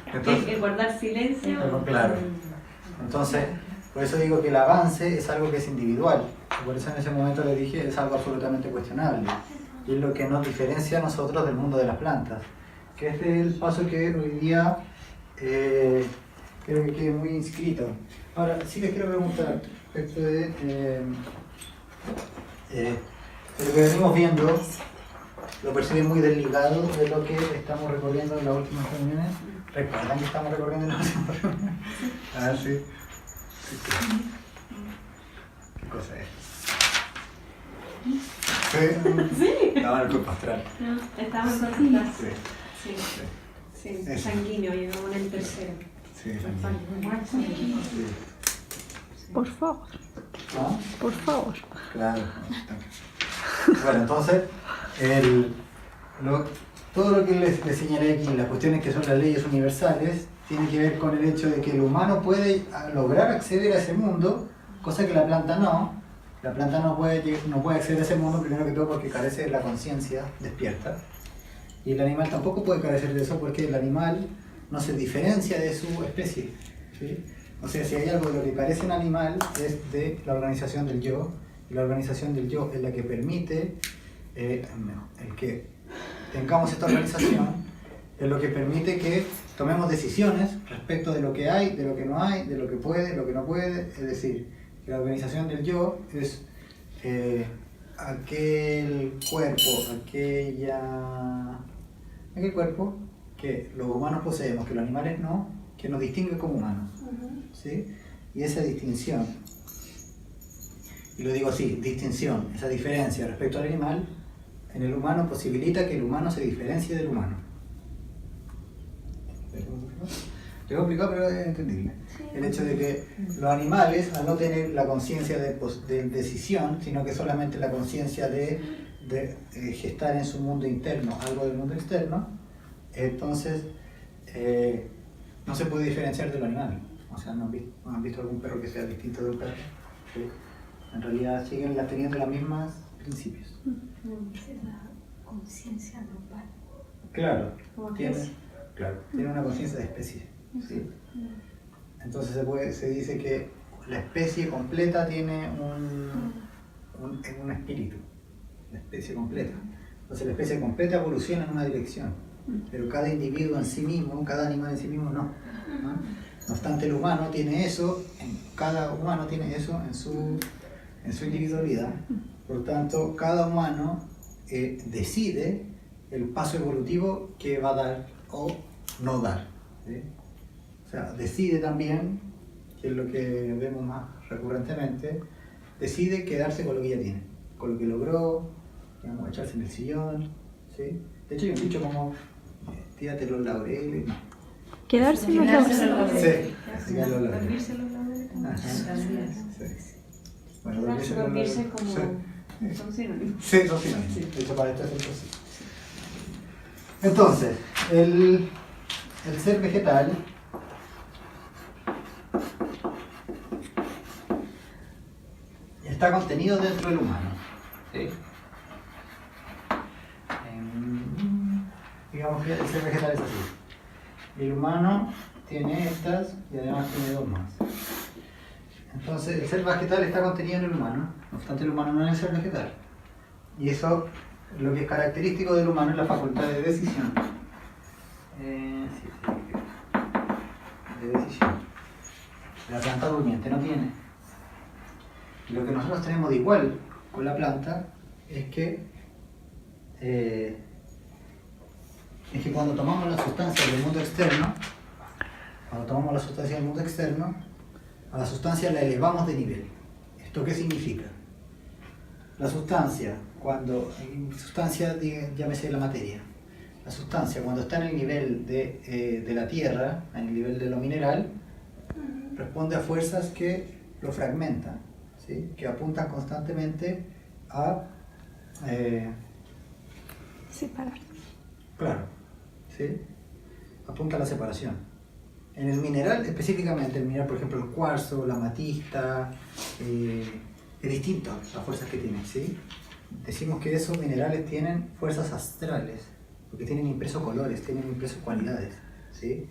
El guardar silencio. Claro. Entonces, por eso digo que el avance es algo que es individual. Por eso en ese momento le dije, es algo absolutamente cuestionable. Y es lo que nos diferencia a nosotros del mundo de las plantas. Que este es el paso que hoy día creo que quede muy inscrito. Ahora, sí les quiero preguntar respecto de lo que venimos viendo, lo perciben muy desligado de lo que estamos recorriendo en las últimas reuniones. ¿Recuerdan que estamos recorriendo en las últimas reuniones? Ah, sí. ¿Qué cosa es? Sí. Estaba en el cuerpo astral. No, estamos en cositas. Sí. Sanguíneo, llegamos en el tercero. Sí, Por favor. ¿Ah? Por favor. Claro. Bueno, entonces, todo lo que les señalé aquí, las cuestiones que son las leyes universales, tiene que ver con el hecho de que el humano puede lograr acceder a ese mundo, cosa que la planta no. La planta no puede acceder a ese mundo, primero que todo porque carece de la conciencia despierta. Y el animal tampoco puede carecer de eso porque el animal no se diferencia de su especie, ¿sí? O sea, si hay algo de lo que carece un animal es de la organización del yo, y la organización del yo es la que permite el que tengamos esta organización, es lo que permite que tomemos decisiones respecto de lo que hay, de lo que no hay, de lo que puede, de lo que no puede. Es decir, que la organización del yo es aquel cuerpo que los humanos poseemos, que los animales no, que nos distingue como humanos, ¿sí? Y esa distinción, y lo digo así, distinción, esa diferencia respecto al animal, en el humano posibilita que el humano se diferencie del humano. Te voy a explicar, pero es entendible. El hecho de que los animales, al no tener la conciencia de decisión, sino que solamente la conciencia de de gestar en su mundo interno algo del mundo externo, entonces no se puede diferenciar de lo animal. O sea, ¿no han visto algún perro que sea distinto de un perro? ¿Sí? En realidad siguen teniendo los mismos principios. La conciencia global. Claro, Como tiene especie. una conciencia de especie. ¿Sí? Entonces se dice que la especie completa tiene un espíritu, la especie completa. Entonces la especie completa evoluciona en una dirección, pero cada individuo en sí mismo, cada animal en sí mismo no. No obstante, el humano tiene eso, cada humano tiene eso en su individualidad. Por lo tanto, cada humano decide el paso evolutivo que va a dar o no dar. ¿Sí? O sea, decide también, que es lo que vemos más recurrentemente, decide quedarse con lo que ya tiene, con lo que logró, digamos, echarse en el sillón. ¿Sí? De hecho, hay un dicho como, tírate los laureles. No. Quedarse en los laureles. Sí, los laureles. Dormirse los laureles. Sí. Bueno, Dormirse como... Sí. Son sinónimos. Sí, son sinónimos. De hecho, para este ejemplo sí. Entonces, el ser vegetal está contenido dentro del humano. ¿Sí? Digamos que el ser vegetal es así. El humano tiene estas y además tiene dos más. Entonces, el ser vegetal está contenido en el humano, no obstante el humano no es el ser vegetal. Y eso, lo que es característico del humano es la facultad de decisión. De decisión. La planta durmiente no tiene. Y lo que nosotros tenemos de igual con la planta es que cuando tomamos la sustancia del mundo externo, a la sustancia la elevamos de nivel. ¿Esto qué significa? La sustancia, llámese la materia, la sustancia cuando está en el nivel de la tierra, en el nivel de lo mineral, responde a fuerzas que lo fragmentan, ¿sí? Que apuntan constantemente a separar. Claro, ¿sí? Apunta a la separación. En el mineral, específicamente, el mineral, por ejemplo, el cuarzo, la amatista, es distinto las fuerzas que tienen, ¿sí? Decimos que esos minerales tienen fuerzas astrales, porque tienen impresos colores, tienen impresos cualidades, ¿sí?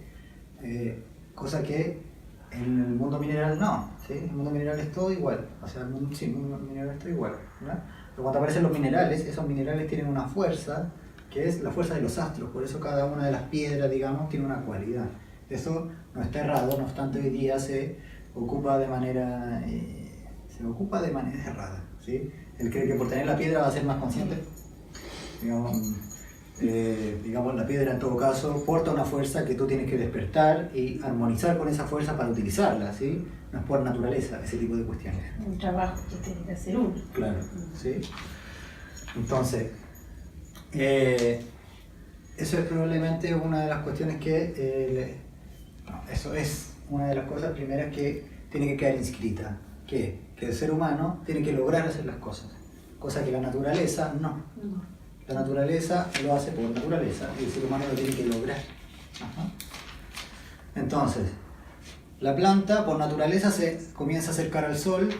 Cosa que en el mundo mineral no, ¿sí? En el mundo mineral es todo igual, o sea, el mundo mineral es todo igual, ¿verdad? Pero cuando aparecen los minerales, esos minerales tienen una fuerza, que es la fuerza de los astros, por eso cada una de las piedras, digamos, tiene una cualidad. Eso no está errado, no obstante hoy día se ocupa de manera errada, ¿sí? Él cree que por tener la piedra va a ser más consciente. Digamos, la piedra en todo caso porta una fuerza que tú tienes que despertar y armonizar con esa fuerza para utilizarla, ¿sí? No es por naturaleza, ese tipo de cuestiones. Un trabajo que tiene que hacer uno. Claro, ¿sí? Entonces, eso es probablemente una de las cuestiones que... eso es una de las cosas primeras que tiene que quedar inscrita. Que el ser humano tiene que lograr hacer las cosas, cosa que la naturaleza no. La naturaleza lo hace por naturaleza y el ser humano lo tiene que lograr. Ajá. Entonces, la planta por naturaleza se comienza a acercar al sol,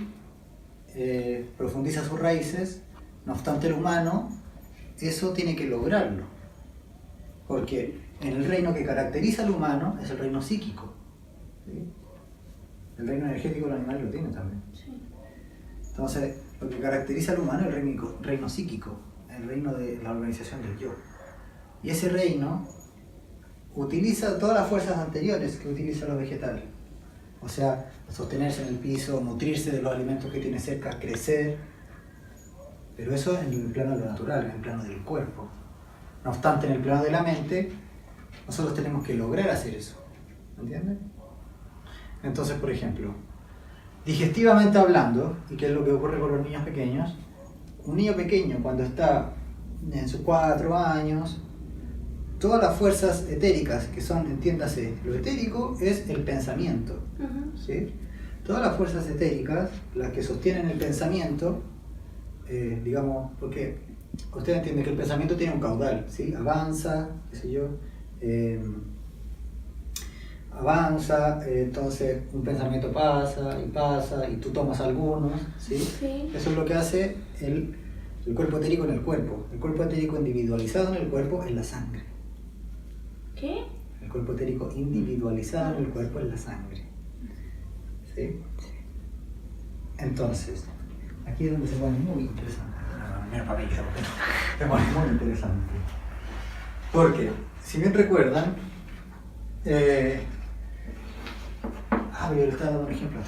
profundiza sus raíces, no obstante el humano eso tiene que lograrlo, porque en el reino que caracteriza al humano es el reino psíquico, ¿sí? El reino energético los animales lo tienen también. Sí. Entonces, lo que caracteriza al humano es el reino psíquico, el reino de la organización del yo. Y ese reino utiliza todas las fuerzas anteriores que utilizan los vegetales. O sea, sostenerse en el piso, nutrirse de los alimentos que tiene cerca, crecer. Pero eso en el plano de lo natural, en el plano del cuerpo. No obstante, en el plano de la mente, nosotros tenemos que lograr hacer eso. ¿Entiendes? Entonces, por ejemplo, digestivamente hablando, y qué es lo que ocurre con los niños pequeños, un niño pequeño cuando está en sus 4 años, todas las fuerzas etéricas que son, entiéndase, lo etérico es el pensamiento, ¿sí? Todas las fuerzas etéricas, las que sostienen el pensamiento, digamos, porque usted entiende que el pensamiento tiene un caudal, ¿sí? Avanza, qué sé yo, entonces un pensamiento pasa y tú tomas algunos, ¿sí? Sí. Eso es lo que hace el cuerpo etérico en el cuerpo. El cuerpo etérico individualizado en el cuerpo es la sangre. ¿Qué? El cuerpo etérico individualizado en el cuerpo es la sangre. ¿Sí? Entonces, aquí es donde se pone muy interesante. Mira, papi, se pone muy interesante. Porque, si bien recuerdan, yo le estaba dando un ejemplo.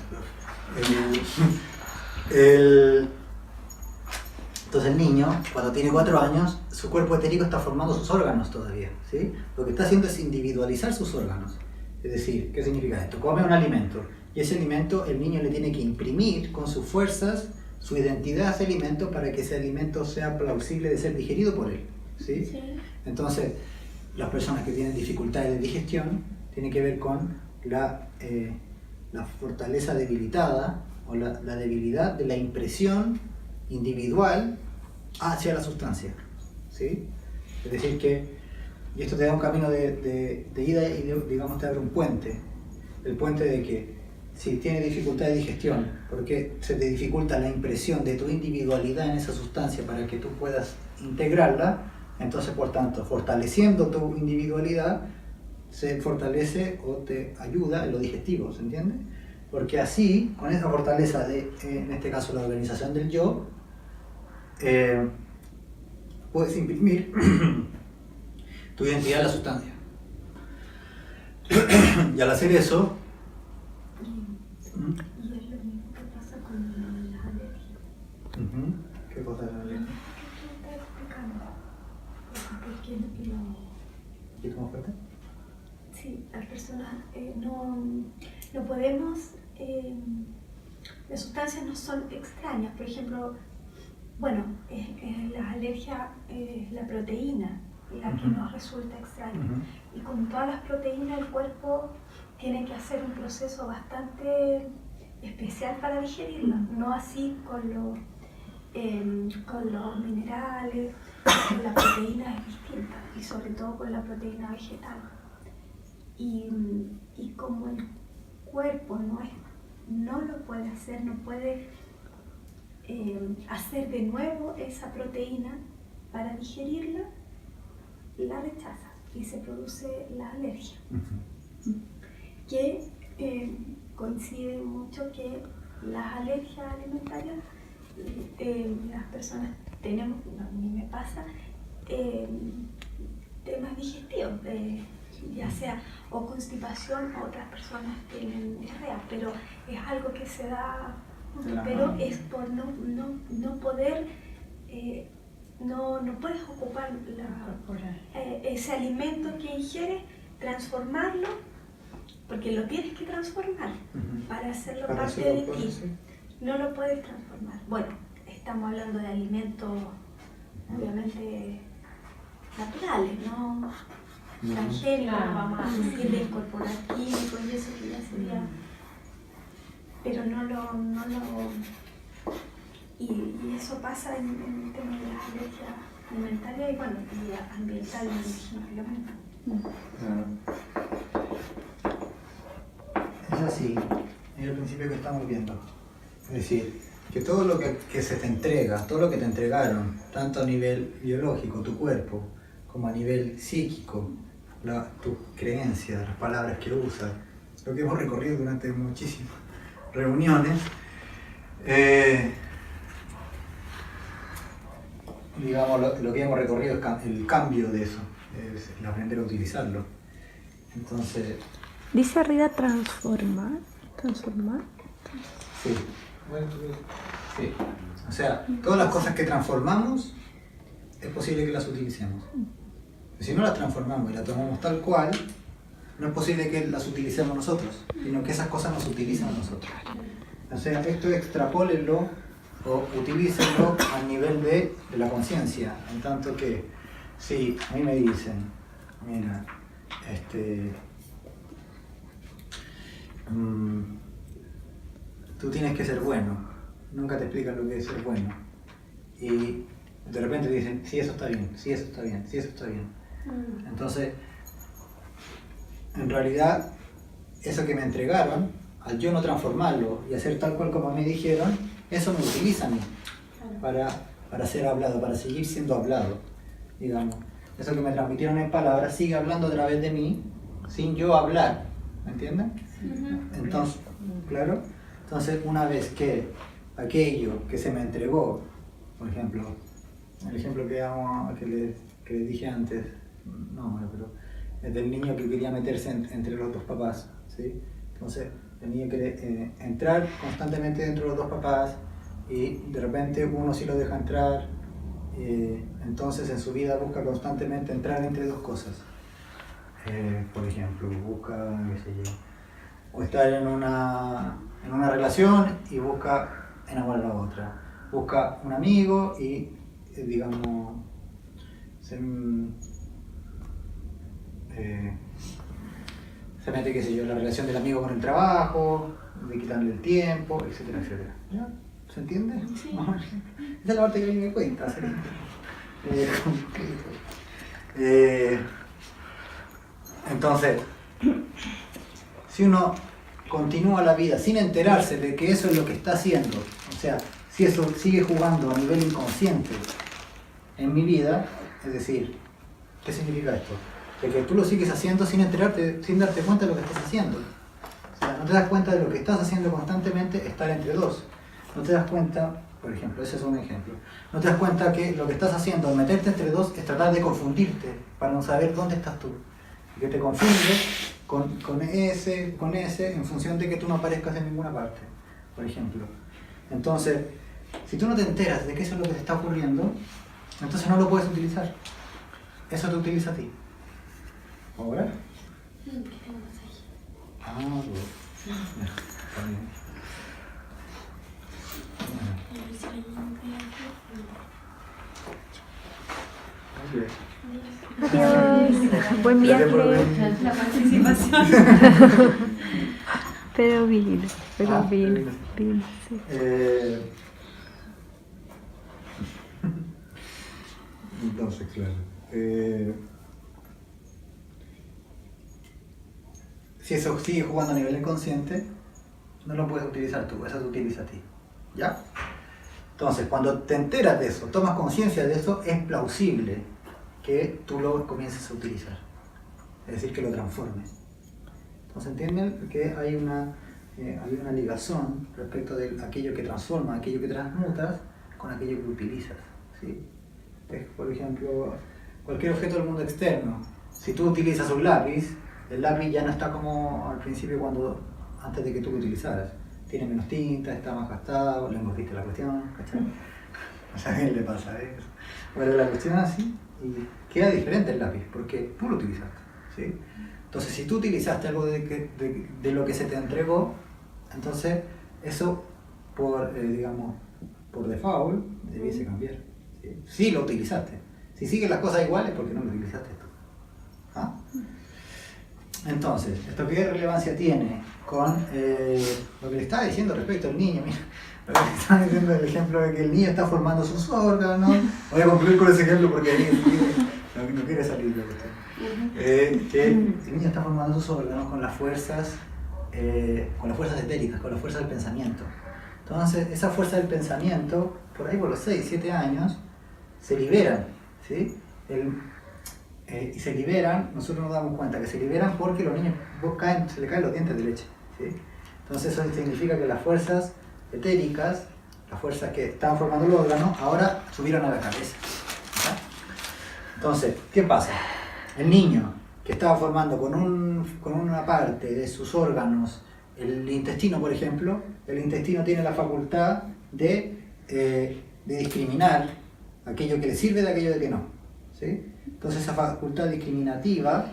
Entonces el niño, cuando tiene 4 años, su cuerpo etérico está formando sus órganos todavía, ¿sí? Lo que está haciendo es individualizar sus órganos. Es decir, ¿qué significa esto? Come un alimento y ese alimento el niño le tiene que imprimir con sus fuerzas su identidad a ese alimento para que ese alimento sea plausible de ser digerido por él, ¿sí? Sí. Entonces, las personas que tienen dificultades de digestión tienen que ver con la fortaleza debilitada o la debilidad de la impresión individual hacia la sustancia, ¿sí? Es decir que, y esto te da un camino de ida y digamos te abre un puente, el puente de que si tienes dificultad de digestión, porque se te dificulta la impresión de tu individualidad en esa sustancia para que tú puedas integrarla, entonces por tanto, fortaleciendo tu individualidad, se fortalece o te ayuda en lo digestivo, ¿se entiende? Porque así, con esa fortaleza de, en este caso la organización del yo, puedes imprimir tu identidad a la sustancia. Y al hacer eso, Y es lo mismo que pasa con las alergias. ¿qué cosa es la alergia? ¿Qué tú estás explicando? Porque ¿Y cómo fuerte? sí, las personas no podemos, las sustancias no son extrañas. Por ejemplo, bueno, las alergias es la proteína la que nos resulta extraña. Y como todas las proteínas, el cuerpo tiene que hacer un proceso bastante especial para digerirlas, no así con los minerales. Con la proteína es distinta, y sobre todo con la proteína vegetal. Y como el cuerpo no lo puede hacer, no puede hacer de nuevo esa proteína para digerirla, la rechaza y se produce la alergia. Que coincide mucho que las alergias alimentarias, las personas tenemos, a mí me pasa, temas digestivos, ya sea o constipación, otras personas tienen diarrea, pero es algo que se da, pero es por no poder, no puedes ocupar ese alimento que ingieres, transformarlo, porque lo tienes que transformar para hacerlo parte de ti. No lo puedes transformar. Bueno, estamos hablando de alimentos obviamente naturales, no transgénicos, no vamos a decir de incorporar químicos y eso que ya sería, pero y eso pasa en el tema de las alergias alimentarias y bueno, y ambientales, obviamente. Es así, es el principio que estamos viendo. Es decir, que todo lo que se te entrega, todo lo que te entregaron, tanto a nivel biológico, tu cuerpo, como a nivel psíquico, tus creencias, las palabras que usas, lo que hemos recorrido durante muchísimas reuniones, digamos, lo que hemos recorrido es el cambio de eso, es el aprender a utilizarlo. Entonces... Dice arriba transformar. Sí. Bueno, sí. O sea, todas las cosas que transformamos, es posible que las utilicemos. Si no las transformamos y las tomamos tal cual, no es posible que las utilicemos nosotros, sino que esas cosas nos utilizan a nosotros. O sea, esto extrapólenlo o utilícenlo a nivel de la conciencia, en tanto que, si a mí me dicen, mira, tú tienes que ser bueno, nunca te explican lo que es ser bueno. Y De repente dicen, sí, eso está bien, sí, eso está bien, sí, eso está bien. Entonces, en realidad, eso que me entregaron, al yo no transformarlo y hacer tal cual como me dijeron, eso me utiliza a mí para ser hablado, para seguir siendo hablado, digamos. Eso que me transmitieron en palabras sigue hablando a través de mí, sin yo hablar, ¿me entienden? Entonces, claro, entonces una vez que aquello que se me entregó, por ejemplo, el ejemplo que les dije antes, no, pero es del niño que quería meterse entre los dos papás, ¿sí? Entonces, el niño quiere entrar constantemente dentro de los dos papás y de repente uno sí lo deja entrar, entonces en su vida busca constantemente entrar entre dos cosas. Por ejemplo, busca, qué sé yo, o estar en una relación y busca enamorar a la otra. Busca un amigo y, digamos, se mete, qué sé yo, la relación del amigo con el trabajo, de quitarle el tiempo, etcétera, etcétera. ¿Ya? ¿Se entiende? Sí. Esa es la parte que a mí me cuenta. ¿Sí? Entonces, si uno continúa la vida sin enterarse de que eso es lo que está haciendo, o sea, si eso sigue jugando a nivel inconsciente en mi vida, es decir, ¿qué significa esto? De que tú lo sigues haciendo sin enterarte, sin darte cuenta de lo que estás haciendo. O sea, no te das cuenta de lo que estás haciendo constantemente, estar entre dos. No te das cuenta, por ejemplo, ese es un ejemplo, no te das cuenta que lo que estás haciendo al meterte entre dos es tratar de confundirte para no saber dónde estás tú. Y que te confundes con ese en función de que tú no aparezcas en ninguna parte, por ejemplo. Entonces, si tú no te enteras de que eso es lo que te está ocurriendo, entonces no lo puedes utilizar. Eso te utiliza a ti. ¿Ahora? Ah, bueno. Está bien. Adiós, buen viaje. La participación. Pero vino, vino, sí. Entonces, claro. Si eso sigue jugando a nivel inconsciente, no lo puedes utilizar tú, eso te utiliza a ti. ¿Ya? Entonces, cuando te enteras de eso, tomas conciencia de eso, es plausible que tú lo comiences a utilizar. Es decir, que lo transformes. Entonces, ¿entienden? Que hay una ligación respecto de aquello que transforma, aquello que transmutas, con aquello que utilizas. ¿Sí? Por ejemplo, cualquier objeto del mundo externo. Si tú utilizas un lápiz, el lápiz ya no está como al principio antes de que tú lo utilizaras. Tiene menos tinta, está más gastado, le engordiste la cuestión, ¿cachai? O sea, ¿a quién le pasa eso? Bueno, la cuestión es así y queda diferente el lápiz porque tú lo utilizaste, ¿sí? Entonces, si tú utilizaste algo de lo que se te entregó, entonces eso por default debiese cambiar. ¿Sí? Si lo utilizaste. Si siguen las cosas iguales, ¿por qué no lo utilizaste tú? ¿Ah? Entonces, ¿esto qué relevancia tiene con lo que le estaba diciendo respecto al niño? Mira, lo que le estaba diciendo el ejemplo de que el niño está formando sus órganos. Voy a concluir con ese ejemplo porque no quiere salir de esto. Que el niño está formando sus órganos con las fuerzas etéricas, con la fuerza del pensamiento. Entonces, esa fuerza del pensamiento, por ahí por los 6, 7 años, se liberan, ¿sí? Y se liberan, nosotros nos damos cuenta que se liberan porque los niños se le caen los dientes de leche, ¿sí? Entonces eso significa que las fuerzas etéricas, las fuerzas que estaban formando el órgano, ahora subieron a la cabeza, ¿sí? Entonces, ¿qué pasa? El niño que estaba formando con una parte de sus órganos, el intestino, por ejemplo, el intestino tiene la facultad de discriminar aquello que le sirve de aquello de que no, ¿sí? Entonces esa facultad discriminativa,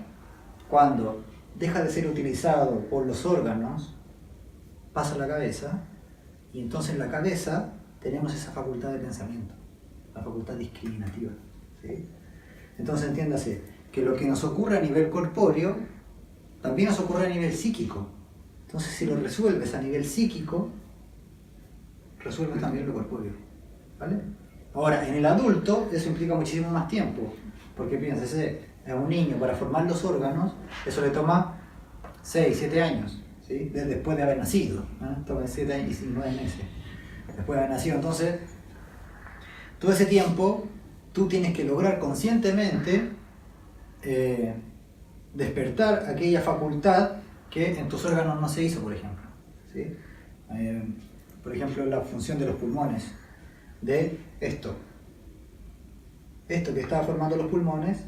cuando deja de ser utilizado por los órganos, pasa a la cabeza, y entonces en la cabeza tenemos esa facultad de pensamiento, la facultad discriminativa, ¿sí? Entonces entiéndase que lo que nos ocurre a nivel corpóreo también nos ocurre a nivel psíquico. Entonces si lo resuelves a nivel psíquico, resuelves también lo corpóreo, ¿vale? Ahora, en el adulto eso implica muchísimo más tiempo, porque piénsese, a un niño para formar los órganos, eso le toma 6, 7 años, ¿sí? Después de haber nacido, ¿no? Toma 7 años y 9 meses después de haber nacido. Entonces, todo ese tiempo tú tienes que lograr conscientemente despertar aquella facultad que en tus órganos no se hizo, por ejemplo, ¿sí? Por ejemplo, la función de los pulmones, de esto que estaba formando los pulmones,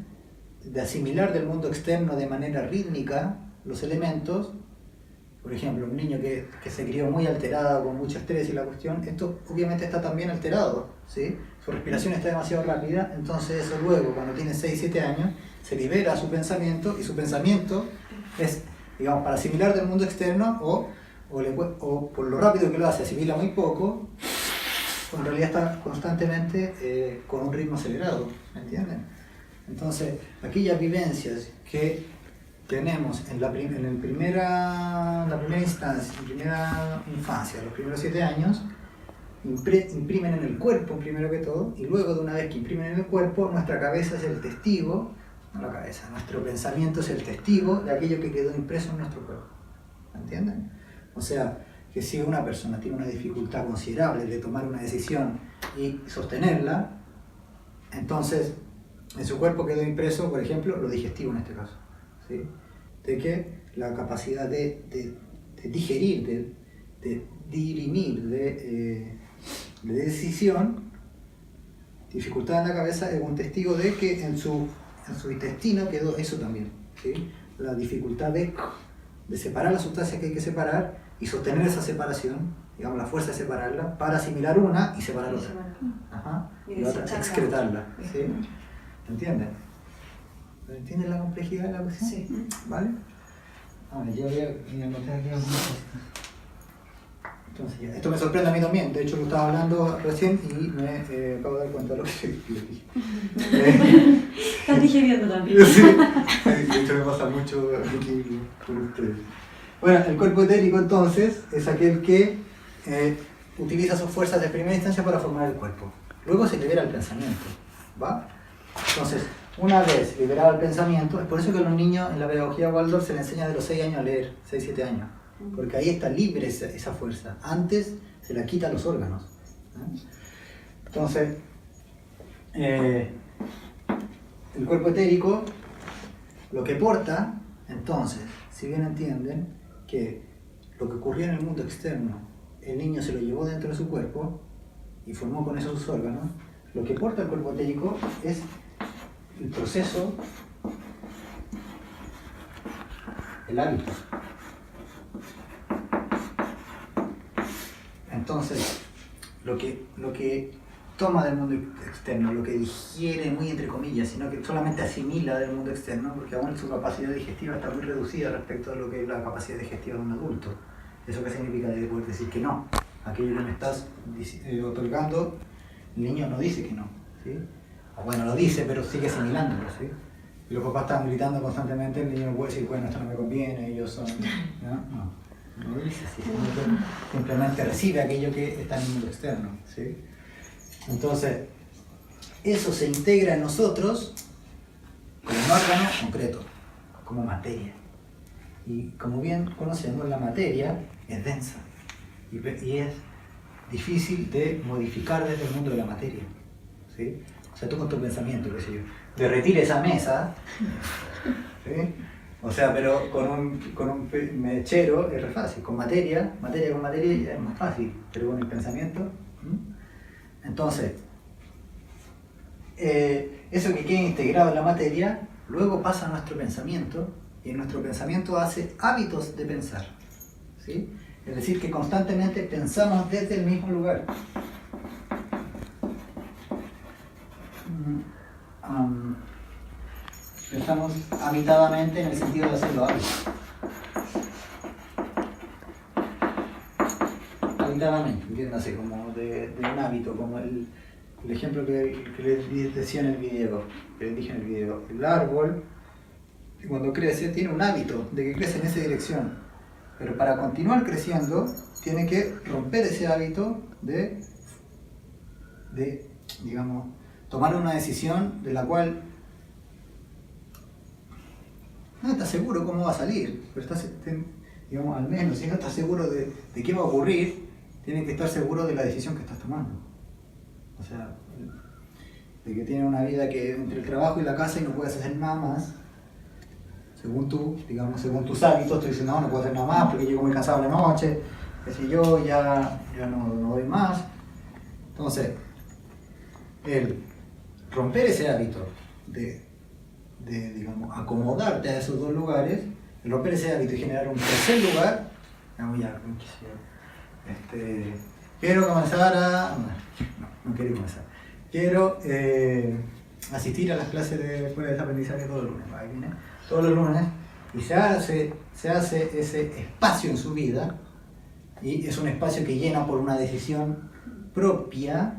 de asimilar del mundo externo de manera rítmica los elementos. Por ejemplo, un niño que se crió muy alterado, con mucho estrés y la cuestión, esto obviamente está también alterado, ¿sí? Su respiración está demasiado rápida, entonces eso luego, cuando tiene 6, 7 años, se libera su pensamiento, y su pensamiento es, digamos, para asimilar del mundo externo, o por lo rápido que lo hace, asimila muy poco, o en realidad está constantemente con un ritmo acelerado, ¿me entienden? Entonces, aquellas vivencias que tenemos en la primera instancia, en primera infancia, los primeros 7 años, imprimen en el cuerpo primero que todo, y luego de una vez que imprimen en el cuerpo, nuestra cabeza es el testigo, no la cabeza, nuestro pensamiento es el testigo de aquello que quedó impreso en nuestro cuerpo. ¿Me entienden? O sea, que si una persona tiene una dificultad considerable de tomar una decisión y sostenerla, entonces en su cuerpo quedó impreso, por ejemplo, lo digestivo en este caso, ¿sí? De que la capacidad de digerir, de dirimir, de decisión, dificultad en la cabeza, es un testigo de que en su intestino quedó eso también, ¿sí? La dificultad de separar las sustancias que hay que separar y sostener esa separación, digamos, la fuerza de separarla para asimilar una y separar otra. Ajá. Y la otra, excretarla, ¿sí? ¿Entienden? ¿Entienden la complejidad de la cuestión? Sí. ¿Vale? Ahora, yo voy a anotar aquí algunas cosas. Entonces, ya. Esto me sorprende a mí también. De hecho, lo estaba hablando recién y me acabo de dar cuenta de lo que dije. Estás digeriendo también. Sí. De hecho, me pasa mucho aquí con ustedes. Bueno, el cuerpo etérico entonces es aquel que utiliza sus fuerzas de primera instancia para formar el cuerpo. Luego se libera el pensamiento, ¿va? Entonces, una vez liberado el pensamiento, es por eso que a los niños en la pedagogía Waldorf se les enseña de los 6 años a leer, 6, 7 años, porque ahí está libre esa fuerza. Antes se la quita a los órganos, ¿no? Entonces, el cuerpo etérico lo que porta, entonces, si bien entienden que lo que ocurrió en el mundo externo, el niño se lo llevó dentro de su cuerpo y formó con eso sus órganos, lo que porta el cuerpo etérico es el proceso, el hábito. Entonces, lo que toma del mundo externo, lo que digiere muy entre comillas, sino que solamente asimila del mundo externo, porque aún su capacidad digestiva está muy reducida respecto a lo que es la capacidad digestiva de un adulto. ¿Eso qué significa? De poder decir que no. Aquello que me estás otorgando, el niño no dice que no, ¿sí? O bueno, lo dice, pero sigue asimilándolo, ¿sí? Y los papás están gritando constantemente, el niño no puede decir, bueno, esto no me conviene, ellos son... No dice así, sino que simplemente recibe aquello que está en el mundo externo, ¿sí? Entonces, eso se integra en nosotros como un órgano concreto, como materia. Y como bien conocemos, la materia es densa y es difícil de modificar desde el mundo de la materia, ¿sí? O sea, tú con tu pensamiento, qué sé yo, derretir esa mesa, ¿sí? O sea, pero con un mechero es re fácil, con materia con materia es más fácil, pero con el pensamiento... Entonces, eso que queda integrado en la materia, luego pasa a nuestro pensamiento, y en nuestro pensamiento hace hábitos de pensar, ¿sí? Es decir, que constantemente pensamos desde el mismo lugar. Pensamos habitadamente en el sentido de hacerlo hábitos. Habitadamente, entiéndase, como de un hábito, como el ejemplo que les decía en el video, que les dije en el video. El árbol, cuando crece, tiene un hábito de que crece en esa dirección, pero para continuar creciendo, tiene que romper ese hábito de digamos, tomar una decisión de la cual no estás seguro cómo va a salir, pero estás, digamos, al menos si no estás seguro de qué va a ocurrir, tienes que estar seguro de la decisión que estás tomando. O sea, de que tienes una vida que entre el trabajo y la casa y no puedes hacer nada más, según tú, digamos, según tus hábitos, tú dices, no puedo hacer nada más porque llego muy cansado en la noche, qué sé yo, ya no doy más. Entonces, el romper ese hábito de digamos, acomodarte a esos dos lugares, el romper ese hábito y generar un tercer lugar, digamos, ya, quiero comenzar a... No quiero comenzar. Quiero asistir a las clases de escuela de aprendizaje todos los lunes, ¿vale? Todos los lunes, y se hace ese espacio en su vida, y es un espacio que llena por una decisión propia,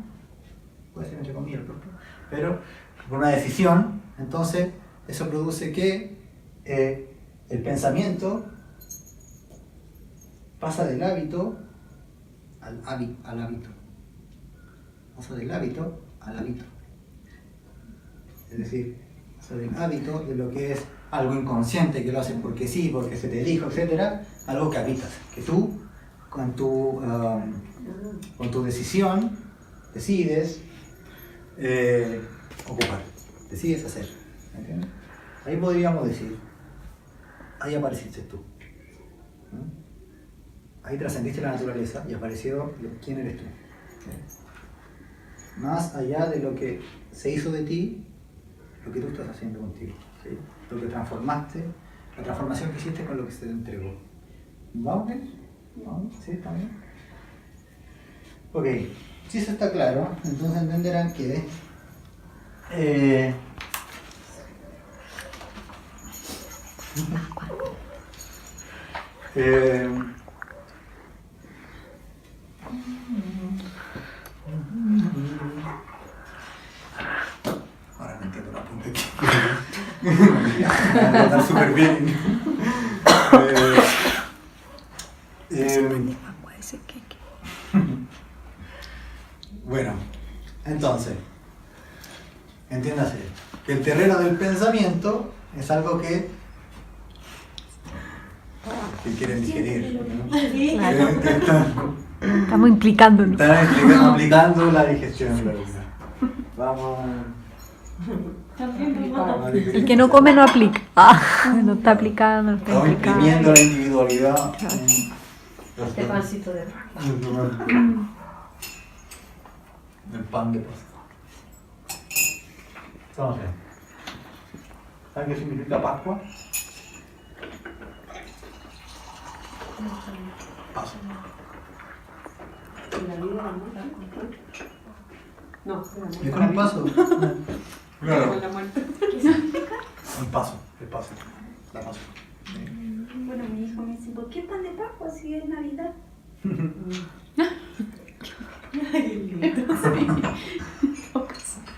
puede ser entre comillas propia, pero por una decisión. Entonces eso produce que el pensamiento pasa del hábito al hábito, pasa del hábito al hábito, es decir, pasa del hábito de lo que es algo inconsciente que lo haces porque sí, porque se te dijo, etc., algo que habitas, que tú con tu decisión decides ocupar, decides hacer. ¿Entiendes? Ahí podríamos decir, ahí apareciste tú. Ahí trascendiste la naturaleza y apareció quién eres tú. Más allá de lo que se hizo de ti, lo que tú estás haciendo contigo. ¿Sí? Lo que transformaste, la transformación que hiciste con lo que se te entregó. ¿Vamos bien? ¿Vamos? ¿Sí? ¿Está bien? Ok, si eso está claro, entonces entenderán que ahora me entiendo la punta aquí. Va a estar súper bien. Bueno, entonces, entiéndase que el terreno del pensamiento es algo que quieren digerir, ¿no? Sí. Estamos implicándonos. Están aplicando la digestión. Vamos a El que no come no aplica. No está aplicando, no está Estamos implicando. imprimiendo la individualidad en Este pancito de pan. el pan de Pascua. Entonces, ¿saben qué significa Pascua? Paso. La vida, ¿no? ¿Y con el paso? Claro. Con la muerte. ¿Qué significa? El paso, la paso. Bueno, mi hijo me dice, ¿por qué pan de Pascua si es Navidad?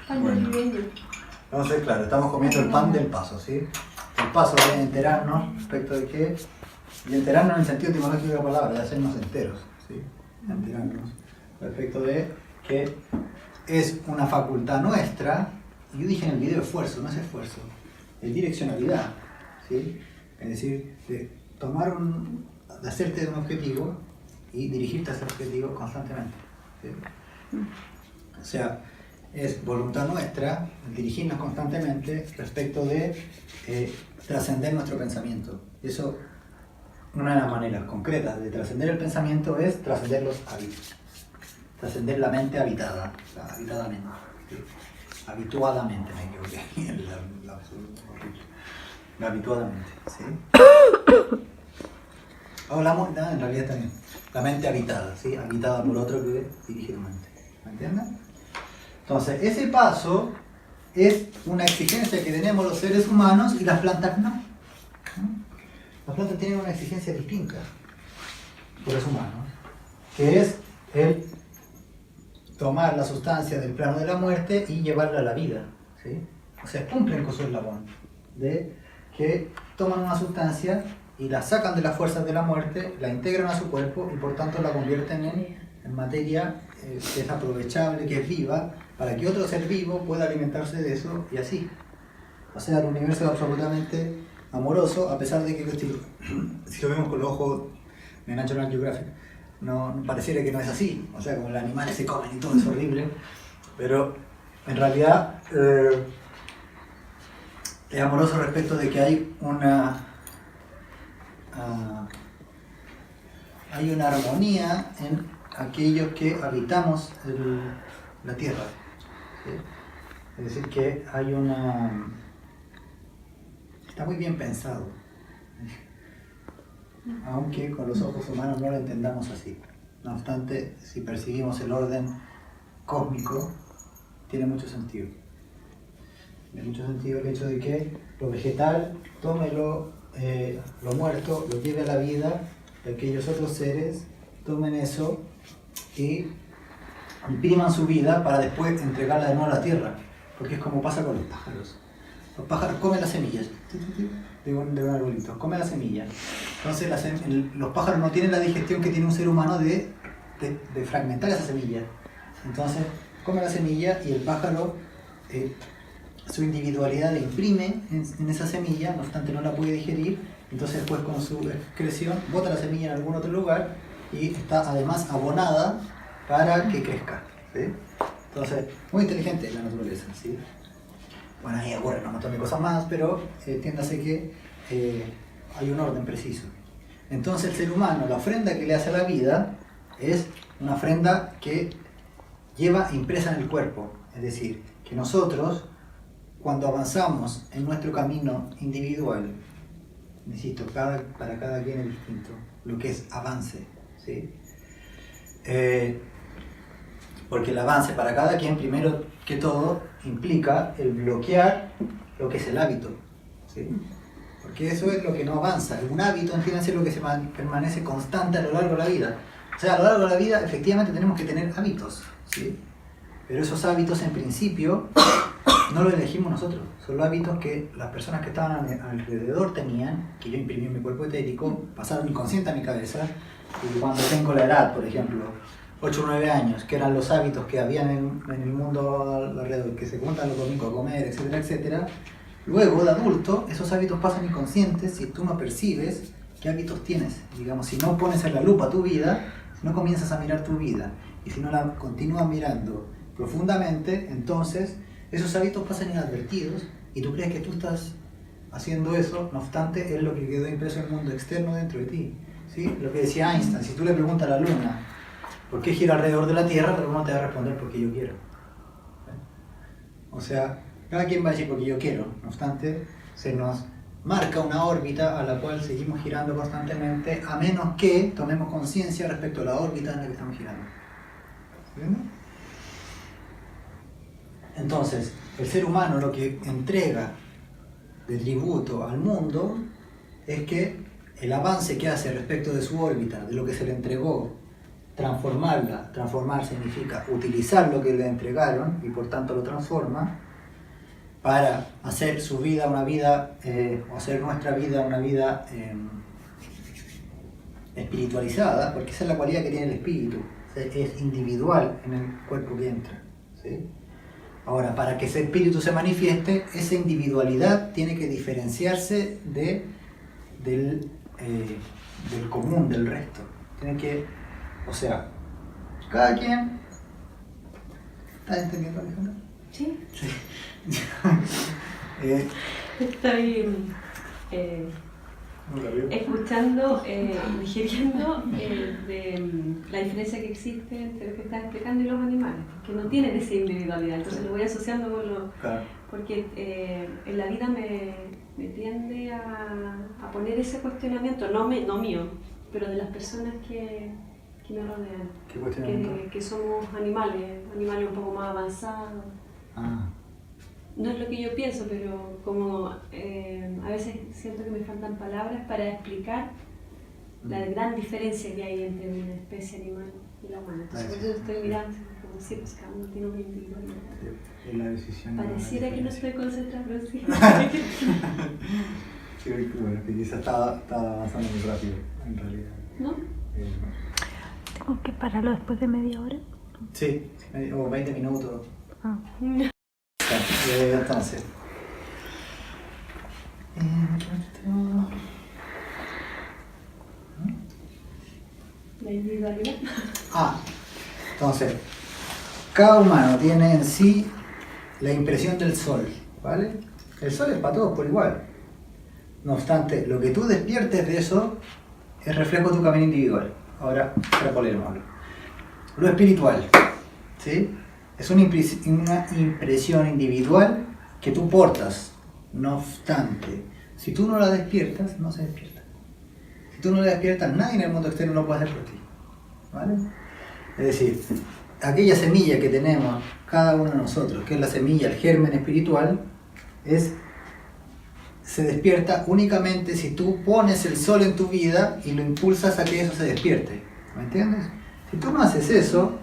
Pan navideño. Entonces, claro, estamos comiendo el pan del paso, ¿sí? El paso es enterarnos respecto de qué, y enterarnos en el sentido etimológico de la palabra, de hacernos enteros, ¿sí? Enterarnos respecto de que es una facultad nuestra, y yo dije en el video esfuerzo, no es esfuerzo, es direccionalidad, ¿sí? Es decir, de de hacerte de un objetivo y dirigirte a ese objetivo constantemente, ¿sí? O sea, es voluntad nuestra dirigirnos constantemente respecto de trascender nuestro pensamiento. Eso, una de las maneras concretas de trascender el pensamiento es trascender los hábitos, trascender la mente habitada, habitadamente, ¿sí? Habituadamente, me equivoqué aquí en la habituadamente, ¿sí? Hablamos, en realidad también, la mente habitada, ¿sí? Habitada por otro que dirige tu mente, ¿me entiendes? Entonces, ese paso es una exigencia que tenemos los seres humanos y las plantas no. Las plantas tienen una exigencia distinta, los seres humanos, que es el tomar la sustancia del plano de la muerte y llevarla a la vida, ¿sí? O sea, cumplen con su eslabón de que toman una sustancia y la sacan de las fuerzas de la muerte, la integran a su cuerpo y por tanto la convierten en materia que es aprovechable, que es viva para que otro ser vivo pueda alimentarse de eso y así. O sea, el universo es absolutamente amoroso, a pesar de que si lo vemos con los ojos de National Geographic, no pareciera que no es así. O sea, como los animales se comen y todo es horrible, pero en realidad es amoroso respecto de que hay una armonía en aquellos que habitamos la Tierra. ¿Sí? Es decir, que hay está muy bien pensado, aunque con los ojos humanos no lo entendamos así. No obstante, si percibimos el orden cósmico, tiene mucho sentido. Tiene mucho sentido el hecho de que lo vegetal tome lo muerto, lo lleve a la vida, y aquellos otros seres tomen eso y impriman su vida para después entregarla de nuevo a la tierra, porque es como pasa con los pájaros. Los pájaros comen las semillas de un arbolito, comen las semillas. Entonces los pájaros no tienen la digestión que tiene un ser humano de fragmentar esa semilla. Entonces come la semilla y el pájaro su individualidad la imprime en esa semilla, no obstante no la puede digerir, entonces después con su excreción bota la semilla en algún otro lugar y está además abonada para que crezca, ¿sí? Entonces, muy inteligente la naturaleza, ¿sí? Bueno, ahí ocurren un montón de cosas más, pero entiéndase que hay un orden preciso. Entonces el ser humano, la ofrenda que le hace a la vida es una ofrenda que lleva impresa en el cuerpo, es decir, que nosotros cuando avanzamos en nuestro camino individual, insisto, para cada quien es distinto, lo que es avance, ¿sí? Porque el avance para cada quien, primero que todo, implica el bloquear lo que es el hábito, ¿sí? Porque eso es lo que no avanza. Un hábito, entiéndanse, lo que se permanece constante a lo largo de la vida. O sea, a lo largo de la vida efectivamente tenemos que tener hábitos, ¿sí? Pero esos hábitos en principio no los elegimos nosotros, son los hábitos que las personas que estaban alrededor tenían, que yo imprimí en mi cuerpo etérico, pasaron inconsciente a mi cabeza, y cuando tengo la edad, por ejemplo, 8 o 9 años, que eran los hábitos que habían en el mundo alrededor, que se juntan los domingos a comer, etcétera, etcétera, luego de adulto esos hábitos pasan inconscientes si tú no percibes qué hábitos tienes. Digamos, si no pones en la lupa tu vida, si no comienzas a mirar tu vida, y si no la continúas mirando profundamente, entonces esos hábitos pasan inadvertidos y tú crees que tú estás haciendo eso, no obstante es lo que quedó impreso en el mundo externo dentro de ti, ¿sí? Lo que decía Einstein, si tú le preguntas a la luna ¿por qué gira alrededor de la Tierra? La luna te va a responder porque yo quiero. O sea, cada quien va a decir porque yo quiero, no obstante se nos marca una órbita a la cual seguimos girando constantemente, a menos que tomemos conciencia respecto a la órbita en la que estamos girando. ¿Entiendes? Entonces, el ser humano lo que entrega de tributo al mundo es que el avance que hace respecto de su órbita, de lo que se le entregó, transformar significa utilizar lo que le entregaron y por tanto lo transforma para hacer su vida una vida, o hacer nuestra vida una vida espiritualizada, porque esa es la cualidad que tiene el espíritu, es individual en el cuerpo que entra, ¿sí? Ahora, para que ese espíritu se manifieste, esa individualidad tiene que diferenciarse del común, del resto. Tiene que, o sea, cada quien... ¿Estás entendiendo, Alejandra? Sí. Sí. Estoy escuchando, digiriendo la diferencia que existe entre lo que estás explicando y los animales, que no tienen esa individualidad. Entonces lo voy asociando con lo... Claro. Porque en la vida me tiende a poner ese cuestionamiento, no mío, pero de las personas que me rodean. ¿Qué cuestionamiento? Que somos animales un poco más avanzados. Ah. No es lo que yo pienso, pero como a veces siento que me faltan palabras para explicar la gran diferencia que hay entre una especie animal y la humana. Entonces por eso estoy mirando, como si pues, cada uno tiene una individualidad. Es la decisión. Pareciera que no estoy concentrada, pero sí. Sí, bueno, que quizás estaba avanzando muy rápido, en realidad. ¿No? ¿Tengo que pararlo después de media hora? Sí, o 20 minutos. Ah. Entonces. La individualidad. Entonces, cada humano tiene en sí la impresión del sol, ¿vale? El sol es para todos por igual. No obstante, lo que tú despiertes de eso es reflejo de tu camino individual. Ahora, extrapolémoslo. Lo espiritual, ¿sí? Es una impresión individual que tú portas. No obstante, si tú no la despiertas, no se despierta. Si tú no la despiertas, nadie en el mundo externo lo puede hacer por ti, ¿vale? Es decir, aquella semilla que tenemos cada uno de nosotros, que es la semilla, el germen espiritual, se despierta únicamente si tú pones el sol en tu vida y lo impulsas a que eso se despierte. ¿Me entiendes? Si tú no haces eso,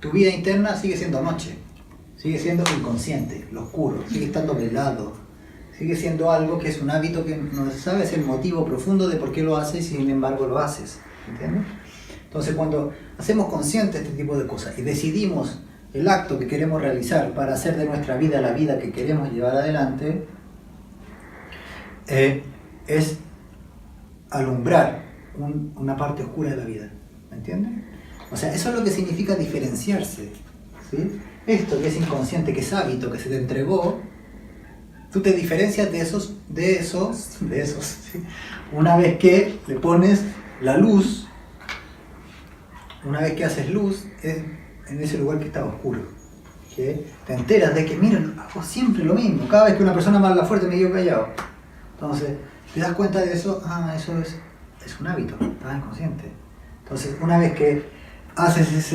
tu vida interna sigue siendo noche, sigue siendo inconsciente, lo oscuro, sigue estando velado, sigue siendo algo que es un hábito que no sabes el motivo profundo de por qué lo haces y sin embargo lo haces. ¿Me entiendes? Entonces, cuando hacemos consciente este tipo de cosas y decidimos el acto que queremos realizar para hacer de nuestra vida la vida que queremos llevar adelante, es alumbrar una parte oscura de la vida. ¿Me entiendes? O sea, eso es lo que significa diferenciarse, ¿sí? Esto que es inconsciente, que es hábito, que se te entregó, tú te diferencias de esos, ¿sí? Una vez que le pones la luz. Una vez que haces luz, es en ese lugar que estaba oscuro. Que te enteras de que, mira, hago siempre lo mismo. Cada vez que una persona me habla fuerte me quedo callado. Entonces, te das cuenta de eso, eso es un hábito, estás inconsciente. Entonces, una vez que haces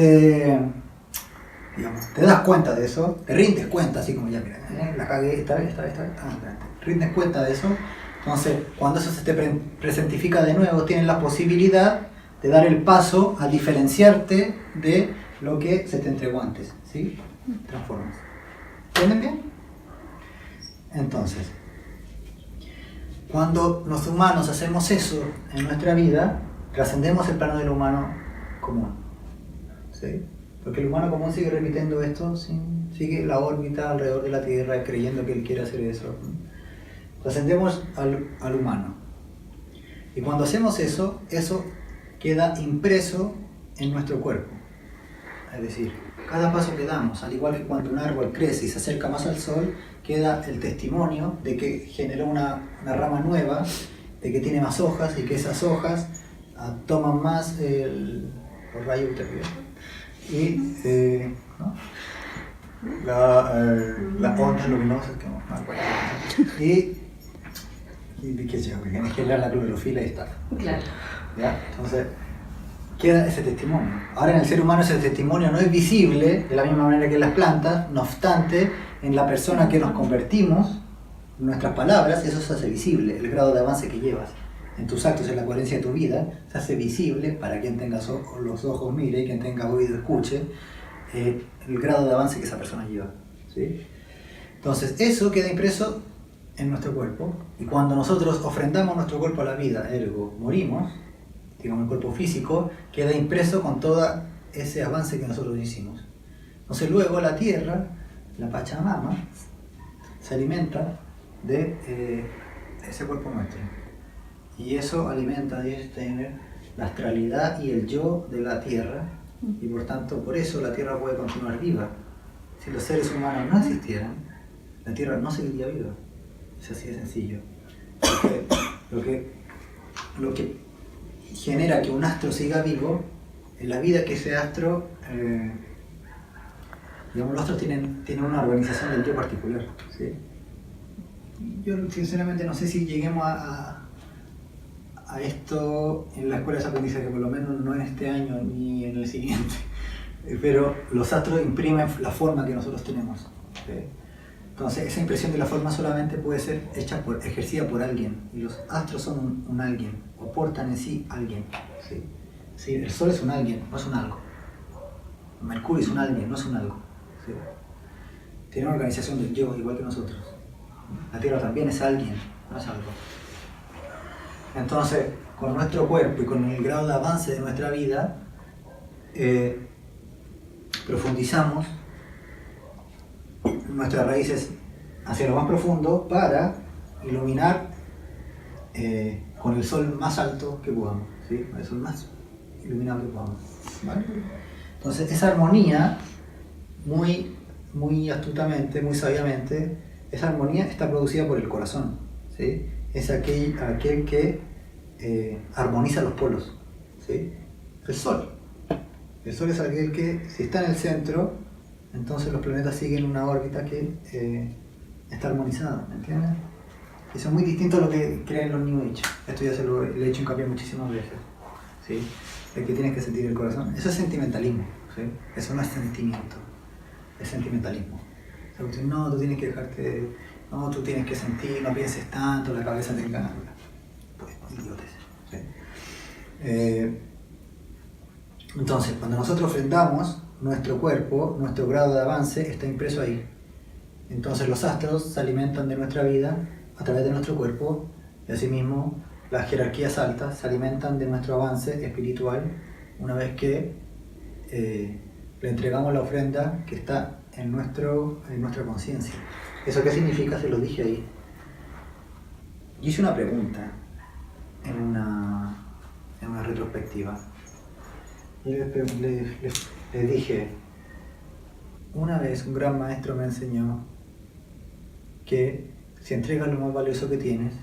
digamos, te das cuenta de eso, te rindes cuenta, así como ya, mira, la cagué esta vez, rindes cuenta de eso. Entonces, cuando eso se te presentifica de nuevo, tienes la posibilidad de dar el paso a diferenciarte de lo que se te entregó antes, ¿sí? Transformas. ¿Entienden bien? Entonces, cuando los humanos hacemos eso en nuestra vida, trascendemos el plano del humano común, ¿sí? Porque el humano común sigue repitiendo esto, sigue la órbita alrededor de la Tierra creyendo que él quiere hacer eso. Trascendemos al humano. Y cuando hacemos eso queda impreso en nuestro cuerpo. Es decir, cada paso que damos, al igual que cuando un árbol crece y se acerca más al sol, queda el testimonio de que generó una rama nueva, de que tiene más hojas y que esas hojas toman más los rayos ultravioleta y ¿no? las ondas luminosas que no me acuerdo. Y qué sé yo, que en general la clorofila y está. Claro. ¿Ya? Entonces, queda ese testimonio. Ahora en el ser humano ese testimonio no es visible de la misma manera que en las plantas, no obstante, en la persona que nos convertimos, en nuestras palabras, eso se hace visible, el grado de avance que llevas. En tus actos, en la coherencia de tu vida, se hace visible para quien tenga los ojos mire y quien tenga oído escuche el grado de avance que esa persona lleva, ¿sí? Entonces, eso queda impreso en nuestro cuerpo y cuando nosotros ofrendamos nuestro cuerpo a la vida, ergo, morimos, digamos el cuerpo físico, queda impreso con todo ese avance que nosotros hicimos. Entonces luego la tierra, la Pachamama, se alimenta de ese cuerpo nuestro. Y eso alimenta la astralidad y el yo de la tierra y por tanto por eso la tierra puede continuar viva. Si los seres humanos no existieran, la tierra no seguiría viva. Es así de sencillo. Lo que genera que un astro siga vivo es la vida que ese astro, digamos, los astros tienen una organización del yo particular, ¿sí? Yo sinceramente no sé si lleguemos a esto en la escuela de aprendizaje, por lo menos no en este año ni en el siguiente, pero los astros imprimen la forma que nosotros tenemos, ¿sí? Entonces esa impresión de la forma solamente puede ser ejercida por alguien, y los astros son un alguien, o portan en sí alguien, ¿sí? Sí, el Sol es un alguien, no es un algo. Mercurio es un alguien, no es un algo, ¿sí? Tiene una organización del yo igual que nosotros. La Tierra también es alguien, no es algo. Entonces, con nuestro cuerpo y con el grado de avance de nuestra vida, profundizamos nuestras raíces hacia lo más profundo para iluminar con el sol más alto que podamos, ¿sí? El sol más iluminado que podamos, ¿vale? Entonces esa armonía, muy astutamente, muy sabiamente, esa armonía está producida por el corazón, ¿sí? Es aquel que armoniza los polos, ¿sí? El sol. El sol es aquel que, si está en el centro, entonces los planetas siguen una órbita que está armonizada, ¿me entiendes? Eso es muy distinto a lo que creen los New Age. Esto ya le he hecho hincapié muchísimas veces, ¿sí? El que tienes que sentir el corazón. Eso es sentimentalismo, ¿sí? Eso no es sentimiento, es sentimentalismo. O sea, no, tú tienes que dejarte, no, tú tienes que sentir, no pienses tanto, la cabeza te engaña. Pues, idiotes, ¿sí? Entonces, cuando nosotros ofrendamos, nuestro cuerpo, nuestro grado de avance está impreso ahí. Entonces los astros se alimentan de nuestra vida a través de nuestro cuerpo, y asimismo las jerarquías altas se alimentan de nuestro avance espiritual una vez que le entregamos la ofrenda que está en nuestra conciencia. ¿Eso qué significa? Se lo dije ahí. Yo hice una pregunta en una retrospectiva. Y les dije, una vez un gran maestro me enseñó que si entregas lo más valioso que tienes,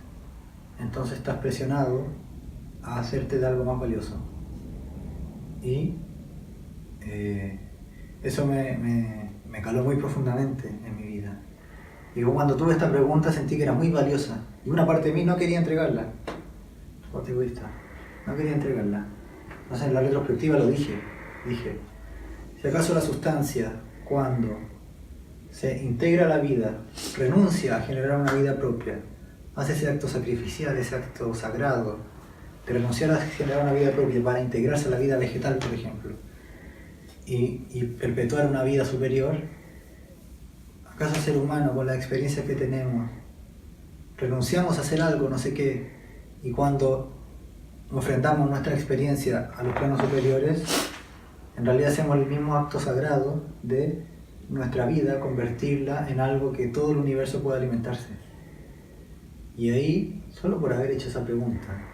entonces estás presionado a hacerte de algo más valioso. Y eso me caló muy profundamente en mi vida. Digo, cuando tuve esta pregunta sentí que era muy valiosa y una parte de mí no quería entregarla. Parte egoísta, no quería entregarla. Entonces en la retrospectiva lo dije, si acaso la sustancia, cuando se integra a la vida, renuncia a generar una vida propia, hace ese acto sacrificial, ese acto sagrado, de renunciar a generar una vida propia para integrarse a la vida vegetal, por ejemplo, y perpetuar una vida superior, ¿acaso ser humano, con la experiencia que tenemos, renunciamos a hacer algo, no sé qué, y cuando ofrendamos nuestra experiencia a los planos superiores, en realidad hacemos el mismo acto sagrado de nuestra vida, convertirla en algo que todo el universo pueda alimentarse? Y ahí, solo por haber hecho esa pregunta,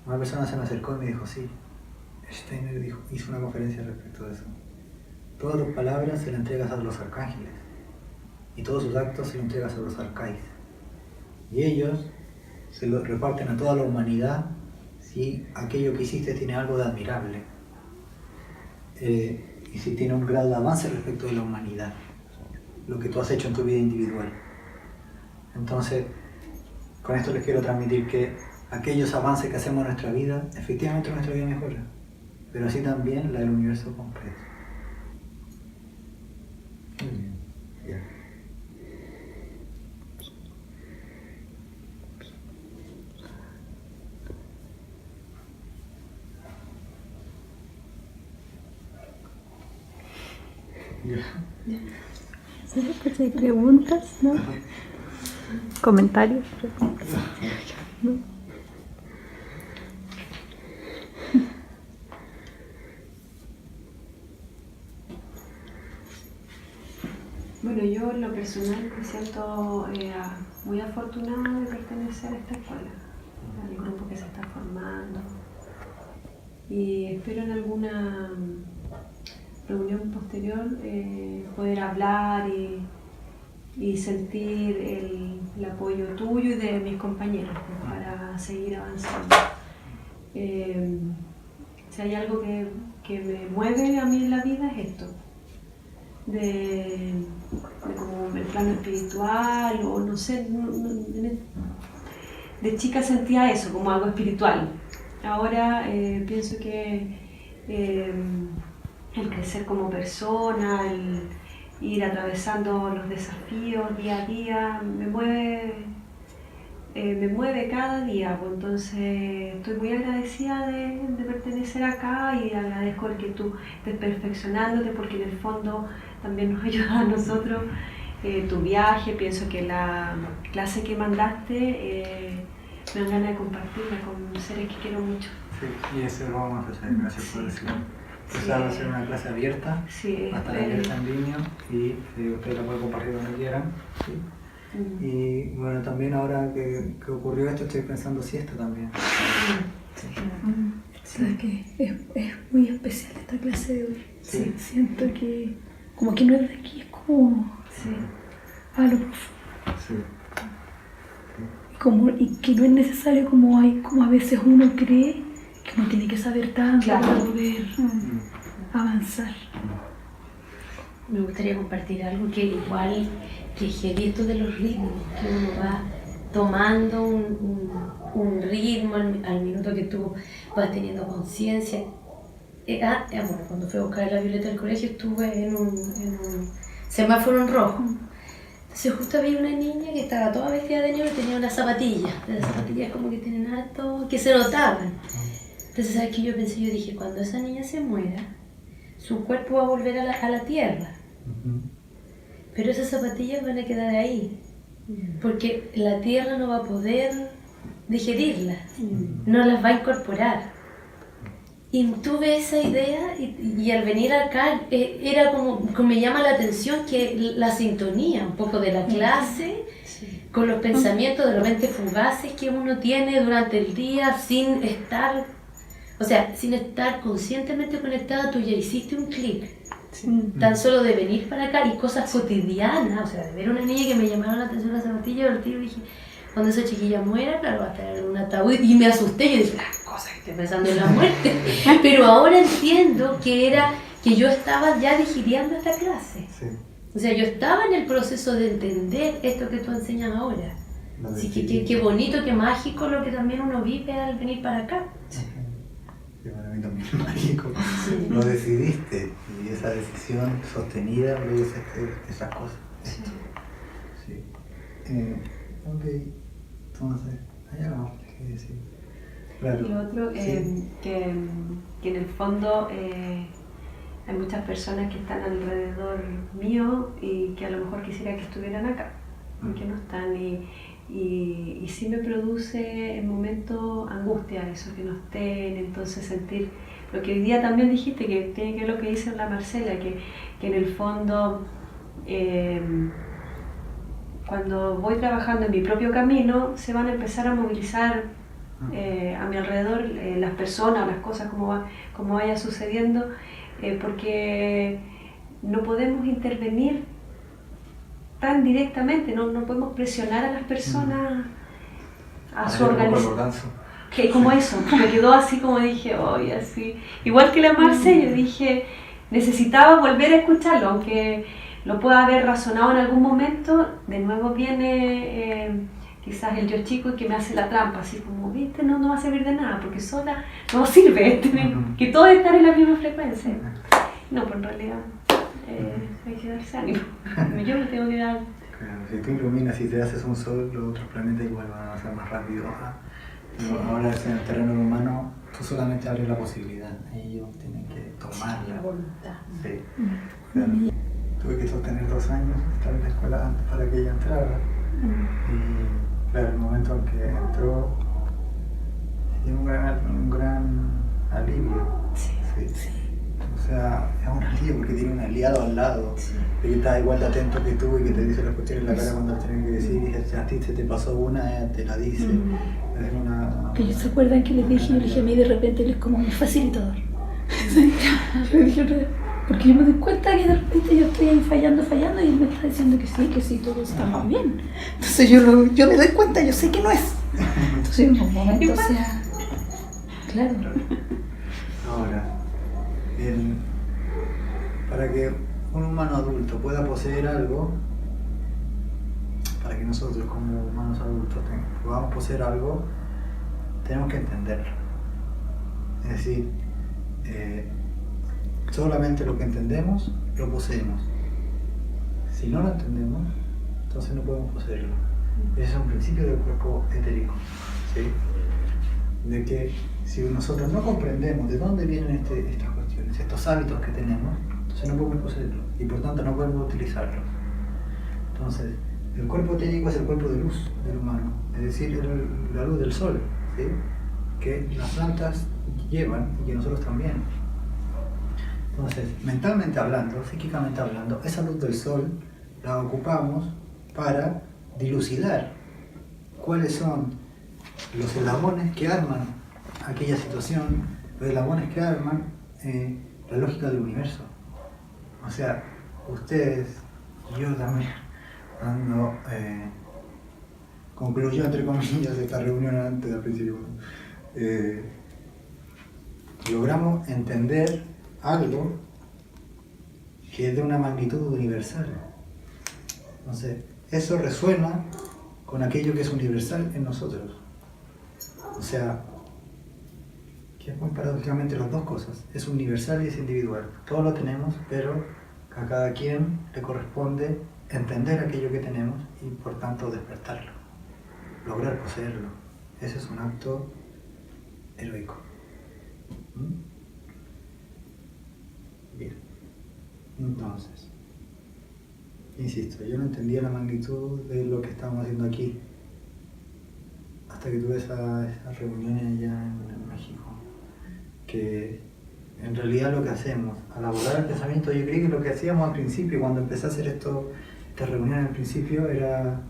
una persona se me acercó y me dijo, sí, Steiner hizo una conferencia respecto de eso. Todas tus palabras se las entregas a los arcángeles y todos sus actos se los entregas a los arcáis. Y ellos se lo reparten a toda la humanidad si aquello que hiciste tiene algo de admirable y si tiene un grado de avance respecto de la humanidad, lo que tú has hecho en tu vida individual. Entonces, con esto les quiero transmitir que aquellos avances que hacemos en nuestra vida, efectivamente nuestra vida mejora, pero así también la del universo completo. Muy bien. Yeah. Pues hay preguntas, ¿no? Comentarios, preguntas. ¿No? Bueno, yo en lo personal me siento muy afortunada de pertenecer a esta escuela, al grupo que se está formando, y espero en alguna reunión posterior poder hablar y sentir el apoyo tuyo y de mis compañeros para seguir avanzando. Si hay algo que me mueve a mí en la vida es esto, de como el plano espiritual, o no sé, de chica sentía eso como algo espiritual. Ahora pienso que el crecer como persona, el ir atravesando los desafíos día a día, me mueve cada día. Pues entonces estoy muy agradecida de pertenecer acá y agradezco el que tú estés perfeccionándote, porque en el fondo también nos ayuda a nosotros tu viaje. Pienso que la clase que mandaste me dan ganas de compartirla con seres que quiero mucho. Sí, y eso lo vamos a hacer. Gracias por decirlo. Esa va a ser una clase abierta, Sí, va a estar abierta en línea y ustedes la pueden compartir donde quieran. ¿Sí? Y bueno, también ahora que ocurrió esto, estoy pensando siesta también. Sí. Sabes que es muy especial esta clase de hoy. Sí. Siento que como que no es de aquí, es como a lo profundo. Sí. Y que no es necesario como a veces uno cree que uno tiene que saber tanto para poder avanzar. Me gustaría compartir algo que igual que heavy esto de los ritmos, que uno va tomando un ritmo al minuto que tú vas teniendo conciencia. Bueno, cuando fui a buscar la Violeta del colegio estuve en un semáforo en rojo. Entonces justo había una niña que estaba toda vestida de negro y tenía unas zapatillas. Las zapatillas como que tienen harto, que se notaban. Entonces, ¿sabes qué? Yo pensé, yo dije, cuando esa niña se muera, su cuerpo va a volver a la tierra. Pero esas zapatillas van a quedar ahí. Porque la tierra no va a poder digerirlas. No las va a incorporar. Y tuve esa idea y al venir acá era como me llama la atención que la sintonía un poco de la clase con los pensamientos de repente fugaces que uno tiene durante el día sin estar conscientemente conectada, tú ya hiciste un clic. Tan solo de venir para acá y cosas cotidianas, o sea, de ver una niña que me llamaron la atención las zapatillas, el tío dije, cuando esa chiquilla muera, claro, va a estar en un ataúd, y me asusté, yo dije, las cosas que estoy pensando en la muerte, pero ahora entiendo que yo estaba ya digiriendo esta clase. Sí. O sea, yo estaba en el proceso de entender esto que tú enseñas ahora. Así que qué bonito, qué mágico lo que también uno vive al venir para acá. Sí, para mí también es mágico. Sí. Lo decidiste y esa decisión sostenida produce esas cosas. Esto. Sí. Ok, entonces, allá vamos, ¿qué decir? Claro. Y lo otro, que en el fondo hay muchas personas que están alrededor mío y que a lo mejor quisiera que estuvieran acá, y que no están, y sí me produce en momentos angustia eso, que no estén, entonces sentir lo que hoy día también dijiste, que tiene que ver lo que dice la Marcela, que en el fondo cuando voy trabajando en mi propio camino se van a empezar a movilizar a mi alrededor las personas, las cosas, como vaya sucediendo, porque no podemos intervenir tan directamente, no podemos presionar a las personas a su organización. Que como eso, me quedó así como dije, hoy así. Igual que la Marce, yo dije, necesitaba volver a escucharlo, aunque lo pueda haber razonado en algún momento, de nuevo viene quizás el yo chico y que me hace la trampa, así como, viste, no va a servir de nada, porque sola no sirve, que todos están en la misma frecuencia. No, pues en realidad hay que darse ánimo. Yo me tengo que dar. Claro, si tú iluminas y te haces un sol, los otros planetas igual van a avanzar más rápido. Pero ahora en el terreno humano, tú solamente abres la posibilidad, ellos tienen que tomarla. La voluntad. Sí, claro. Tuve que sostener 2 años, estar en la escuela antes para que ella entrara. Y claro, el momento en que entró, dio un gran alivio. Sí. O sea, es un alivio porque tiene un aliado al lado, que está igual de atento que tú y que te dice las cuestiones en la cara cuando las tienes que decir, y si a ti se te pasó una, te la dice. Es una... Que ellos se acuerdan que les dije, yo les dije a mí de repente, él es como mi facilitador. Porque yo me doy cuenta que de repente yo estoy ahí fallando y él me está diciendo que sí, todo está muy bien. Entonces yo me doy cuenta, yo sé que no es. Entonces en un momento, o sea, claro. Ahora, para que un humano adulto pueda poseer algo, para que nosotros como humanos adultos podamos poseer algo, tenemos que entenderlo. Es decir, solamente lo que entendemos lo poseemos. Si no lo entendemos, entonces no podemos poseerlo. Ese es un principio del cuerpo etérico, ¿sí? De que si nosotros no comprendemos de dónde vienen estas cuestiones, estos hábitos que tenemos, entonces no podemos poseerlo y por tanto no podemos utilizarlo. Entonces, el cuerpo etérico es el cuerpo de luz del humano, es decir, la luz del sol, ¿sí? Que las plantas llevan y que nosotros también. Entonces, mentalmente hablando, psíquicamente hablando, esa luz del sol la ocupamos para dilucidar cuáles son los eslabones que arman aquella situación, los eslabones que arman la lógica del universo. O sea, ustedes, yo también, cuando concluyó, entre comillas, esta reunión antes del principio, logramos entender algo que es de una magnitud universal. Entonces, eso resuena con aquello que es universal en nosotros. O sea, que es muy paradójicamente las dos cosas. Es universal y es individual. Todos lo tenemos, pero a cada quien le corresponde entender aquello que tenemos y por tanto despertarlo, lograr poseerlo. Ese es un acto heroico. Bien. Entonces, insisto, yo no entendía la magnitud de lo que estábamos haciendo aquí hasta que tuve esas reuniones allá en México, que en realidad lo que hacemos al abordar el pensamiento, yo creí que lo que hacíamos al principio, cuando empecé a hacer estas reuniones al principio, era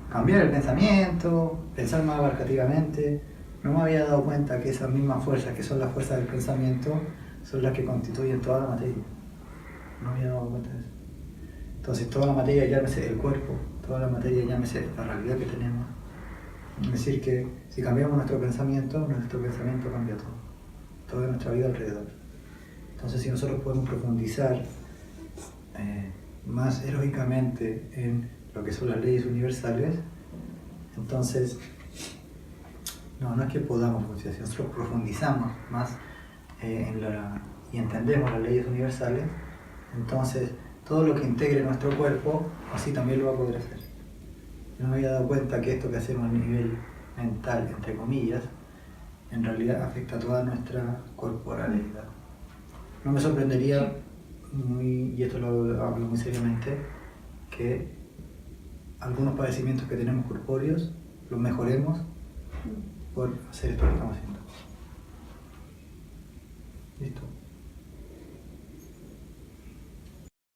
cambiar el pensamiento, pensar más abarcativamente. No me había dado cuenta que esas mismas fuerzas, que son las fuerzas del pensamiento, son las que constituyen toda la materia. No me había dado cuenta de eso. Entonces toda la materia, llámese el cuerpo, toda la materia, llámese la realidad que tenemos. Es decir, que si cambiamos nuestro pensamiento cambia todo. Toda nuestra vida alrededor. Entonces si nosotros podemos profundizar más heroicamente en lo que son las leyes universales, entonces no es que podamos profundizar, si nosotros profundizamos más y entendemos las leyes universales, entonces todo lo que integre nuestro cuerpo, así también lo va a poder hacer. Yo no me había dado cuenta que esto que hacemos a nivel mental, entre comillas, en realidad afecta a toda nuestra corporalidad. No me sorprendería, y esto lo hablo muy seriamente, que algunos padecimientos que tenemos corpóreos los mejoremos por hacer esto que estamos haciendo. ¿Listo?